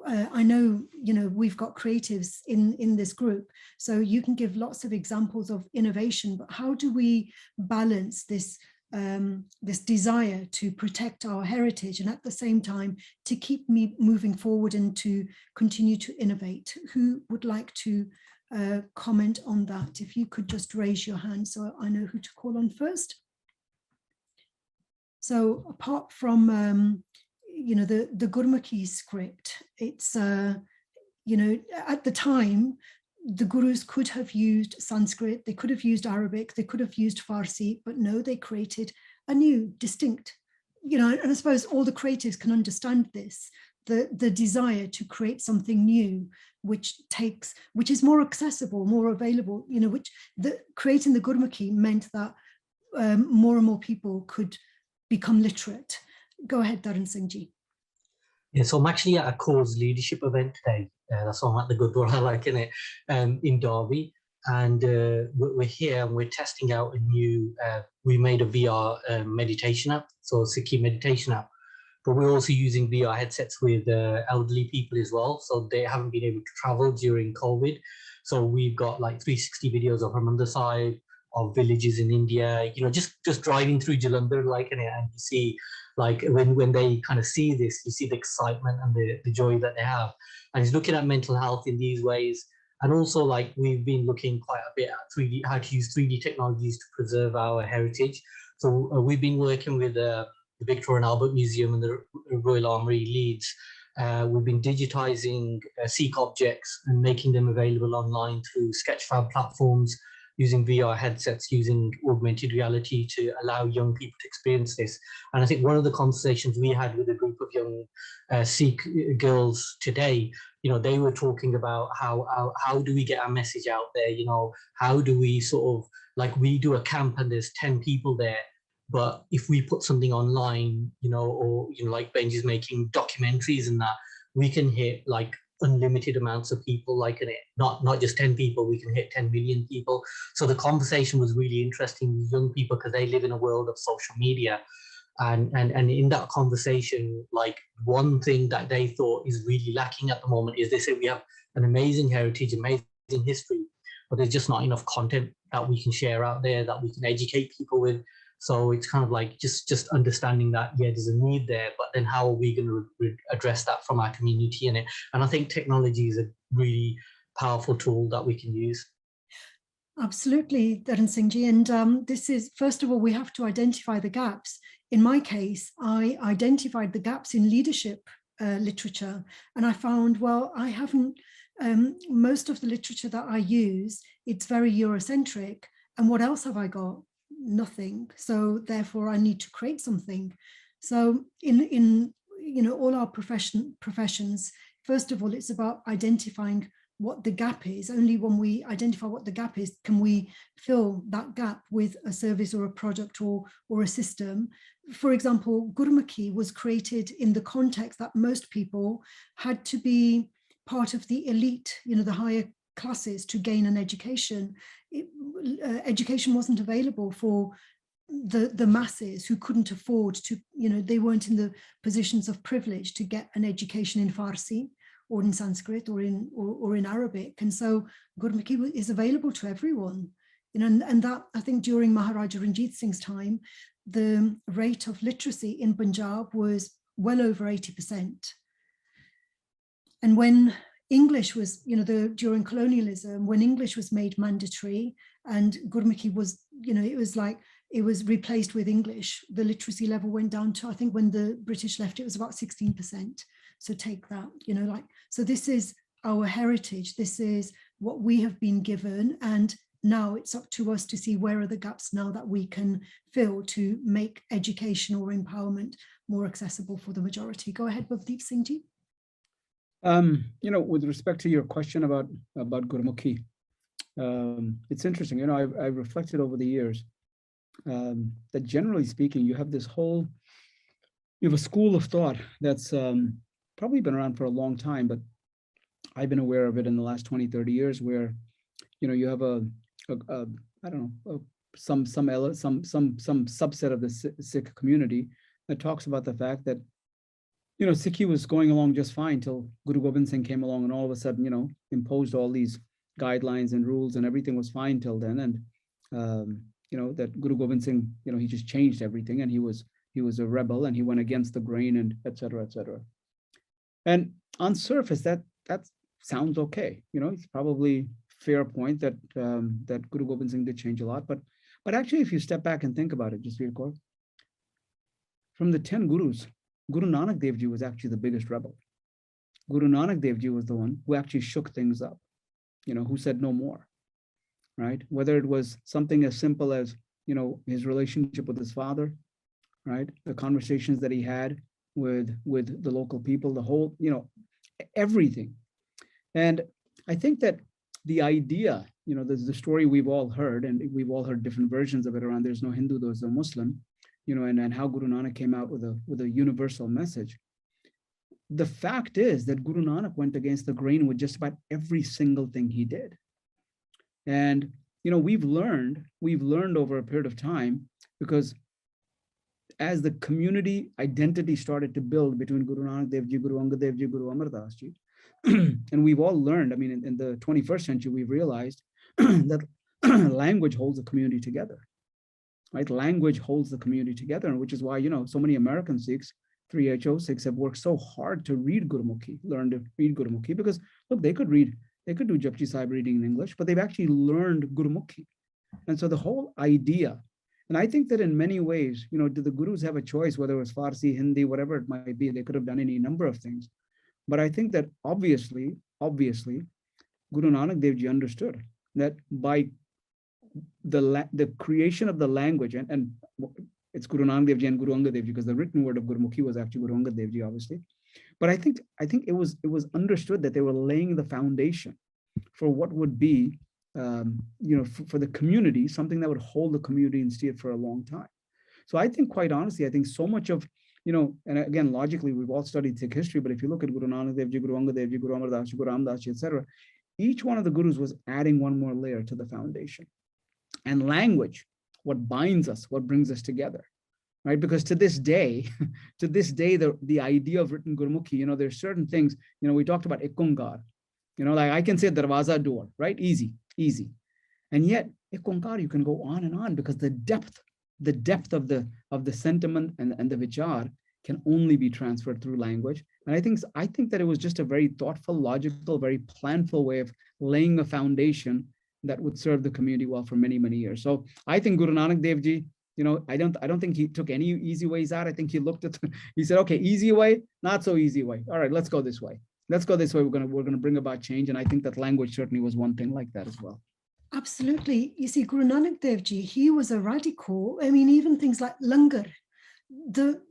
I know, we've got creatives in this group, so you can give lots of examples of innovation, but how do we balance this desire to protect our heritage and at the same time to keep moving forward and to continue to innovate? Who would like to comment on that? If you could just raise your hand so I know who to call on first. So apart from the Gurmukhi script, it's at the time the gurus could have used Sanskrit, they could have used Arabic, they could have used Farsi, but no, they created a new, distinct, and I suppose all the creatives can understand this, the desire to create something new, which is more accessible, more available, creating the Gurmukhi meant that more and more people could become literate. Go ahead, Dharan Singh ji. Yeah, so I'm actually at a cause leadership event today. That's why I'm at the Gurdwara, in Derby. And we're here and we're testing out a new, we made a VR meditation app, so a Sikhi meditation app. But we're also using VR headsets with elderly people as well. So they haven't been able to travel during COVID. So we've got like 360 videos of Harmandir Sahib, of villages in India, just driving through Jalandhar, and you see, like when they kind of see this, you see the excitement and the joy that they have. And he's looking at mental health in these ways. And also, like, we've been looking quite a bit at 3D, how to use 3D technologies to preserve our heritage. So we've been working with the Victoria and Albert Museum and the Royal Armoury Leeds. We've been digitizing Sikh objects and making them available online through Sketchfab platforms, using VR headsets, using augmented reality to allow young people to experience this. And I think one of the conversations we had with a group of young Sikh girls today, they were talking about how do we get our message out there? How do we sort of, like, we do a camp and there's 10 people there, but if we put something online, or like Benji's making documentaries and that, we can hit like unlimited amounts of people, not just 10 people, we can hit 10 million people. So the conversation was really interesting with young people because they live in a world of social media. And in that conversation, like, one thing that they thought is really lacking at the moment is they say we have an amazing heritage, amazing history, but there's just not enough content that we can share out there, that we can educate people with. So it's kind of like just understanding that, yeah, there's a need there, but then how are we going to address that from our community in it? And I think technology is a really powerful tool that we can use. Absolutely, Dharan Singh ji. And this is, first of all, we have to identify the gaps. In my case, I identified the gaps in leadership literature, and I found, well, I haven't, most of the literature that I use, it's very Eurocentric, and what else have I got? Nothing. So therefore I need to create something. So in all our professions, first of all, it's about identifying what the gap is. Only when we identify what the gap is can we fill that gap with a service or a product or a system. For example, Gurmukhi was created in the context that most people had to be part of the elite, the higher classes, to gain an education. Education wasn't available for the masses who couldn't afford to, they weren't in the positions of privilege to get an education in Farsi or in Sanskrit or in Arabic. And so Gurmukhi is available to everyone. And that, I think, during Maharaja Ranjit Singh's time, the rate of literacy in Punjab was well over 80%. And when English was, during colonialism, when English was made mandatory and Gurmukhi was, it was replaced with English, the literacy level went down to, I think when the British left, it was about 16%. So take that, so this is our heritage. This is what we have been given. And now it's up to us to see where are the gaps now that we can fill to make education or empowerment more accessible for the majority. Go ahead, Bhavdeep Singh ji. With respect to your question about Gurmukhi, it's interesting. I've reflected over the years that generally speaking, you have a school of thought that's probably been around for a long time, but I've been aware of it in the last 20, 30 years, where you have some subset of the Sikh community that talks about the fact that Sikhi was going along just fine till Guru Gobind Singh came along and all of a sudden, imposed all these guidelines and rules, and everything was fine till then. And, that Guru Gobind Singh, he just changed everything, and he was a rebel, and he went against the grain, and et cetera, et cetera. And on surface, that sounds okay. It's probably fair point that that Guru Gobind Singh did change a lot. But actually, if you step back and think about it, just real from the 10 gurus, Guru Nanak Dev Ji was actually the biggest rebel. Guru Nanak Dev Ji was the one who actually shook things up, who said no more, right? Whether it was something as simple as, his relationship with his father, right? The conversations that he had with the local people, the whole, everything. And I think that the idea, there's the story we've all heard, and we've all heard different versions of it around, there's no Hindu, there's no Muslim, and how Guru Nanak came out with a universal message. The fact is that Guru Nanak went against the grain with just about every single thing he did. And, we've learned over a period of time, because as the community identity started to build between Guru Nanak Dev Ji, Guru Angad Dev Ji, Guru Amar Das Ji, and we've all learned, in the 21st century, we've realized that language holds the community together, right? Language holds the community together, and which is why, so many American Sikhs, 3HO Sikhs, have worked so hard to read Gurmukhi, learn to read Gurmukhi, because look, they could do Japji Sahib reading in English, but they've actually learned Gurmukhi. And so the whole idea, and I think that in many ways, do the gurus have a choice, whether it was Farsi, Hindi, whatever it might be, they could have done any number of things. But I think that obviously, Guru Nanak Dev Ji understood that by the creation of the language, and it's Guru Nanak Dev Ji and Guru Angad Dev Ji, because the written word of Gurmukhi was actually Guru Angad Dev Ji, obviously. But I think it was understood that they were laying the foundation for what would be, for the community, something that would hold the community and steer it for a long time. So I think, quite honestly, so much of, and again, logically, we've all studied Sikh history, but if you look at Guru Nanak Dev Ji, Guru Angad Dev Ji, Guru Amar Das Ji, Guru Ram Das Ji, etc., each one of the gurus was adding one more layer to the foundation. And language, what binds us, what brings us together, right? Because to this day, the idea of written Gurmukhi, there's certain things, we talked about Ikungar, like I can say Darwaza door, right? Easy. And yet, Ikungar, you can go on and on, because the depth of the sentiment and the vichar can only be transferred through language. And I think that it was just a very thoughtful, logical, very planful way of laying a foundation that would serve the community well for many, many years. So I think Guru Nanak Dev Ji I don't think he took any easy ways out. I think he looked at, he said, okay, easy way, not so easy way. All right, let's go this way. Let's go this way. We're gonna bring about change. And I think that language certainly was one thing like that as well. Absolutely. You see, Guru Nanak Dev Ji, he was a radical. I mean, even things like langar, that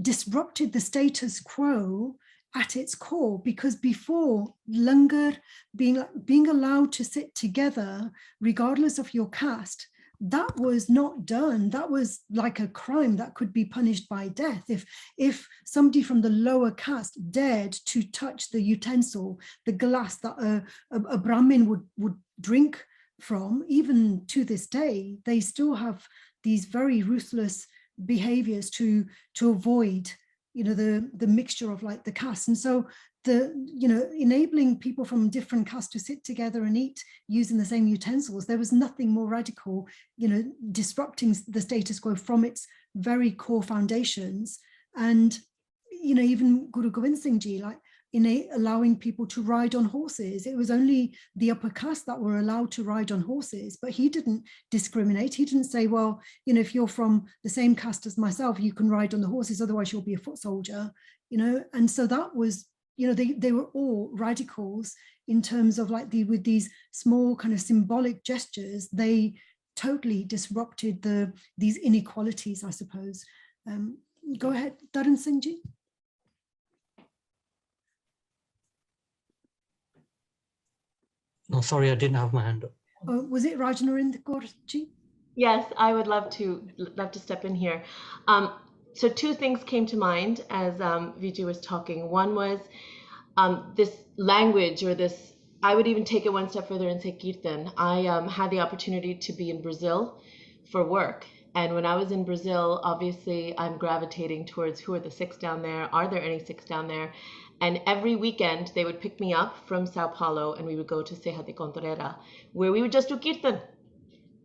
disrupted the status quo at its core, because before langar, being allowed to sit together regardless of your caste, that was not done. That was like a crime that could be punished by death. If somebody from the lower caste dared to touch the utensil, the glass that a Brahmin would drink from, even to this day, they still have these very ruthless behaviors to avoid the mixture of like the castes. And so enabling people from different castes to sit together and eat using the same utensils, there was nothing more radical, disrupting the status quo from its very core foundations. And even Guru Gobind Singh Ji, like allowing people to ride on horses. It was only the upper caste that were allowed to ride on horses, but he didn't discriminate. He didn't say, well, if you're from the same caste as myself, you can ride on the horses, otherwise you'll be a foot soldier, and so that was, they were all radicals in terms of like with these small kind of symbolic gestures, they totally disrupted these inequalities, I suppose. Go ahead, Dharan Singh Ji. No, sorry, I didn't have my hand up. Was it Rajnarinder Kaur Ji? Yes, I would love to step in here. So two things came to mind as Vijay was talking. One was this language, or this, I would even take it one step further and say kirtan. I had the opportunity to be in Brazil for work. And when I was in Brazil, obviously I'm gravitating towards who are the Sikhs down there? Are there any Sikhs down there? And every weekend they would pick me up from Sao Paulo and we would go to Serra de Contorera, where we would just do kirtan.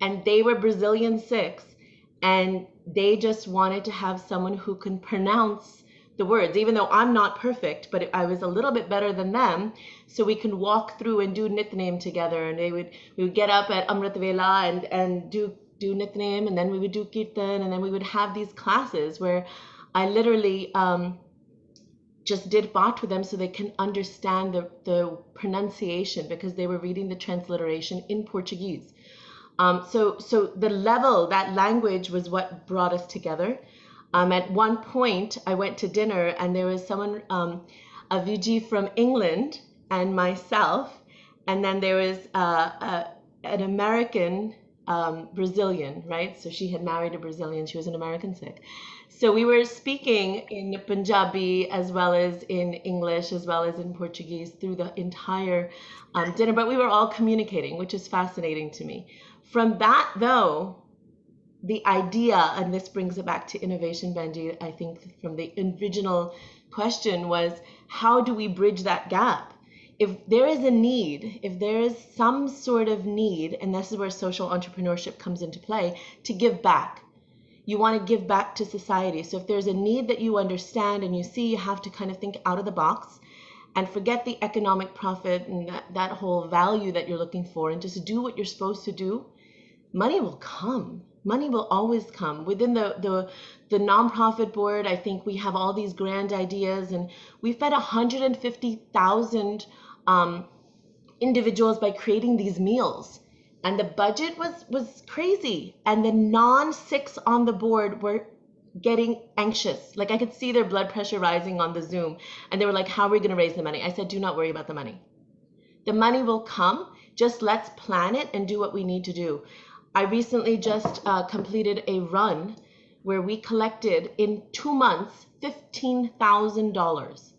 And they were Brazilian Sikhs, and they just wanted to have someone who can pronounce the words, even though I'm not perfect, but I was a little bit better than them. So we can walk through and do Nitnem together. And we would get up at Amrit Vela and do Nitnem, and then we would do kirtan, and then we would have these classes where I literally just did Path with them so they can understand the pronunciation, because they were reading the transliteration in Portuguese. So the level, that language was what brought us together. At one point, I went to dinner and there was someone, a VG from England and myself, and then there was an American Brazilian, right? So she had married a Brazilian, she was an American Sikh. So we were speaking in Punjabi as well as in English as well as in Portuguese through the entire dinner, but we were all communicating, which is fascinating to me. From that, though, the idea, and this brings it back to innovation, Benji, I think from the original question, was how do we bridge that gap? If there is a need, if there is some sort of need, and this is where social entrepreneurship comes into play, to give back. You want to give back to society. So if there's a need that you understand and you see, you have to kind of think out of the box and forget the economic profit and that whole value that you're looking for, and just do what you're supposed to do. Money will come. Money will always come. Within the nonprofit board, I think we have all these grand ideas, and we fed 150,000 individuals by creating these meals. And the budget was crazy. And the non-Sikhs on the board were getting anxious. Like I could see their blood pressure rising on the Zoom. And they were like, how are we going to raise the money? I said, do not worry about the money. The money will come. Just let's plan it and do what we need to do. I recently just completed a run where we collected in 2 months $15,000.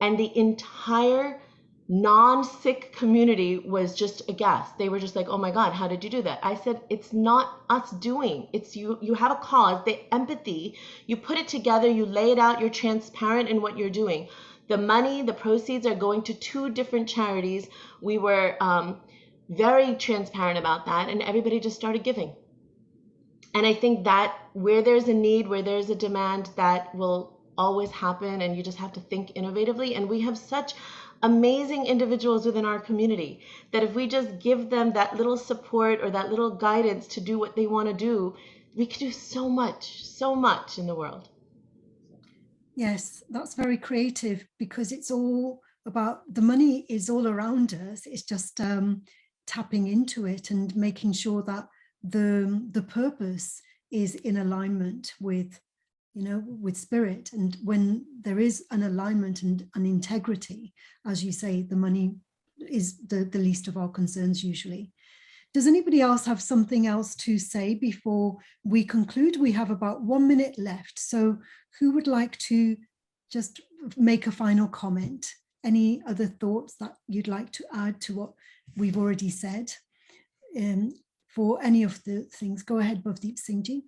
And the entire non-Sikh community was just aghast. They were just like, oh my God, how did you do that? I said, it's not us doing, it's you. You have a cause, the empathy, you put it together, you lay it out, you're transparent in what you're doing. The money, the proceeds are going to 2 different charities. We were very transparent about that, and everybody just started giving. And I think that where there's a need, where there's a demand, that will always happen, and you just have to think innovatively. And we have such amazing individuals within our community, that if we just give them that little support or that little guidance to do what they want to do, we can do so much in the world. Yes, that's very creative, because it's all about, the money is all around us. It's just tapping into it and making sure that the purpose is in alignment with, you know, with spirit. And when there is an alignment and an integrity, as you say, the money is the least of our concerns usually. Does anybody else have something else to say before we conclude? We have about 1 minute left. So who would like to just make a final comment? Any other thoughts that you'd like to add to what we've already said? For any of the things, go ahead, Bhavdeep Singh Ji.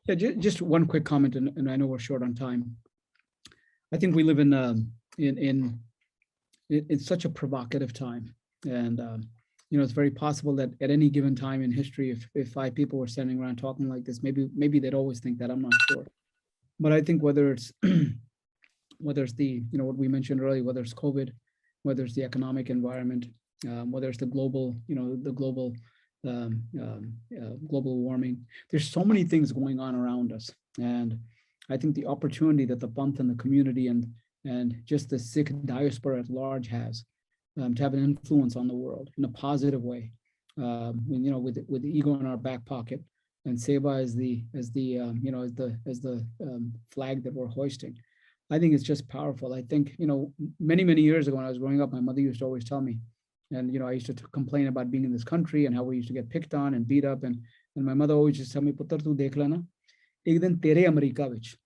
Yeah, just one quick comment, and I know we're short on time. I think we live in such a provocative time, and you know, it's very possible that at any given time in history, if 5 people were standing around talking like this, maybe they'd always think that. I'm not sure, but I think whether it's whether it's the, you know, what we mentioned earlier, whether it's COVID, whether it's the economic environment, whether it's the global, you know, the global warming, there's so many things going on around us, and I think the opportunity that the Panth and the community and just the Sikh diaspora at large has to have an influence on the world in a positive way, you know, with the ego in our back pocket, and Seva as the you know, as the flag that we're hoisting. I think it's just powerful. I think, you know, many years ago when I was growing up, my mother used to always tell me, and you know, I used to complain about being in this country and how we used to get picked on and beat up, and my mother always just tell me, "Putter, tu dekh lena, ek din tere America vich,"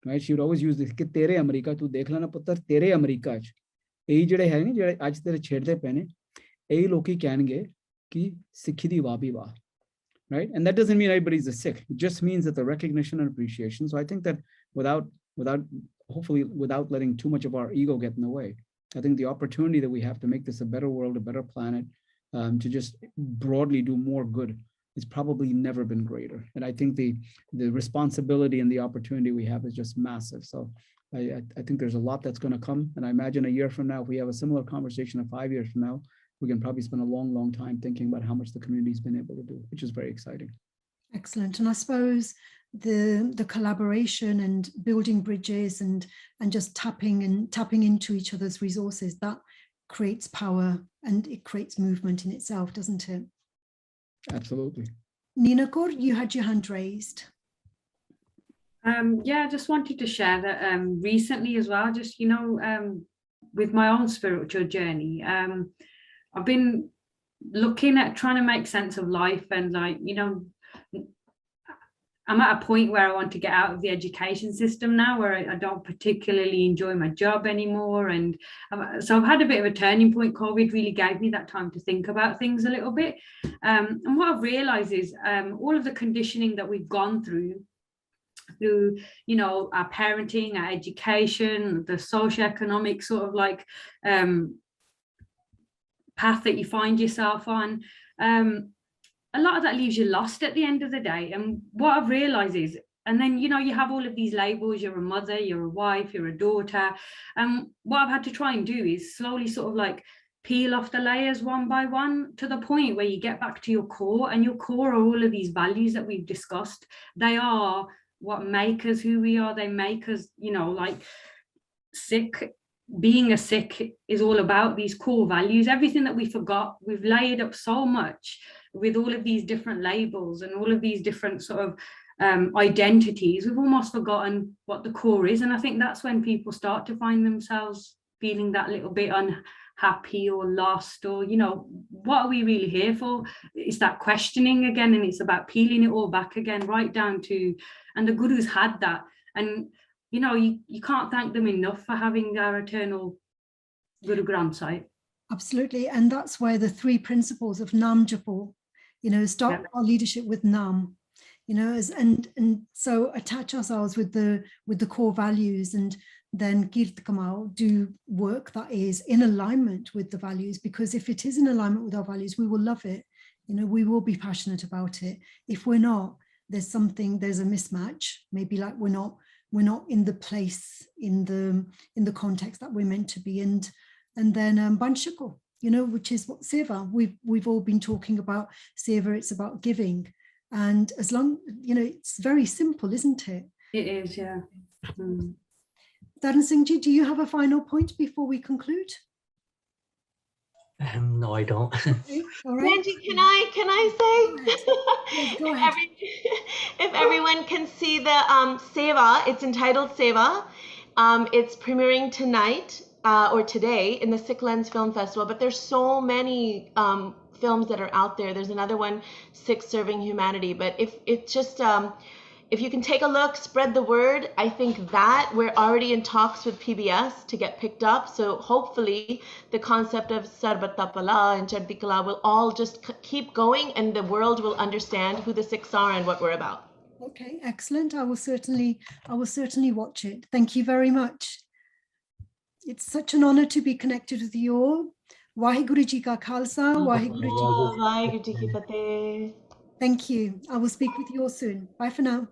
right? She would always use this, "Ki tere America, tu dekh lena putter, tere America vich. ਇਹ ਜਿਹੜੇ ਹੈ ਨੇ ਜਿਹੜੇ ਅੱਜ ਤੇਰੇ ਛੇੜਦੇ ਪਏ ਨੇ ਇਹ ਲੋਕੀ ਕਹਿਣਗੇ ਕਿ ਸਿੱਖੀ ਦੀ ਵਾਹ ਵੀ ਵਾਹ," right? And that doesn't mean everybody's a Sikh. It just means that the recognition and appreciation. So I think that hopefully without letting too much of our ego get in the way, I think the opportunity that we have to make this a better world, a better planet, to just broadly do more good, it's probably never been greater. And I think the responsibility and the opportunity we have is just massive. So I think there's a lot that's going to come. And I imagine a year from now, if we have a similar conversation, of 5 years from now, we can probably spend a long time thinking about how much the community's been able to do, which is very exciting. Excellent. And I suppose the collaboration and building bridges and just tapping into each other's resources, that creates power and it creates movement in itself, doesn't it? Absolutely. Nina Kaur, you had your hand raised. Yeah, I just wanted to share that recently as well, just, you know, with my own spiritual journey, I've been looking at trying to make sense of life, and like, you know, I'm at a point where I want to get out of the education system now, where I don't particularly enjoy my job anymore. And so I've had a bit of a turning point. COVID really gave me that time to think about things a little bit. And what I've realized is all of the conditioning that we've gone through, you know, our parenting, our education, the socioeconomic sort of like path that you find yourself on, a lot of that leaves you lost at the end of the day. And what I've realized is, and then, you know, you have all of these labels, you're a mother, you're a wife, you're a daughter. And what I've had to try and do is slowly sort of like peel off the layers one by one to the point where you get back to your core, and your core are all of these values that we've discussed. They are what make us who we are. They make us, you know, like Sikh. Being a Sikh is all about these core values. Everything that we forgot, we've layered up so much with all of these different labels and all of these different sort of identities. We've almost forgotten what the core is. And I think that's when people start to find themselves feeling that little bit unhappy or lost, or, you know, what are we really here for? It's that questioning again, and it's about peeling it all back again, right down to, and the Guru's had that. And, you know, you can't thank them enough for having our eternal Guru Granth Sahib. Absolutely. And that's where the 3 principles of Nam Japo, you know, start our leadership with Nam, you know, and so attach ourselves with the core values, and then Kirt Kamal, do work that is in alignment with the values, because if it is in alignment with our values, we will love it. You know, we will be passionate about it. If we're not, there's a mismatch, maybe like we're not in the place, in the context that we're meant to be. And and then Banshako, which is what seva. We've all been talking about seva. It's about giving, and as long, it's very simple, isn't it? It is, yeah. Dharan Singhji, do you have a final point before we conclude? No, I don't. Okay, all right. Angie, can I say? Yes, go ahead. If everyone can see the Seva, it's entitled Seva. It's premiering tonight or today in the Sikh Lens Film Festival, but there's so many films that are out there. There's another one, Sikh Serving Humanity, but if you can take a look, spread the word. I think that we're already in talks with PBS to get picked up. So hopefully the concept of Sarbat Tapala and Chardi Kala will all just keep going, and the world will understand who the Sikhs are and what we're about. Okay, excellent. I will certainly watch it. Thank you very much. It's such an honor to be connected with you all. Waheguru Ji Ka Khalsa, Waheguru Ji Ki Fateh. Thank you. I will speak with you all soon. Bye for now.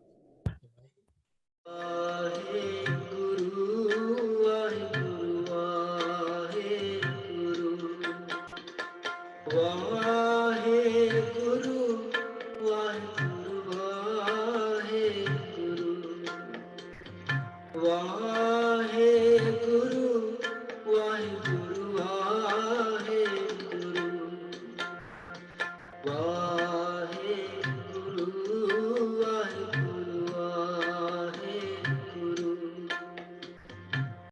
Waheguru,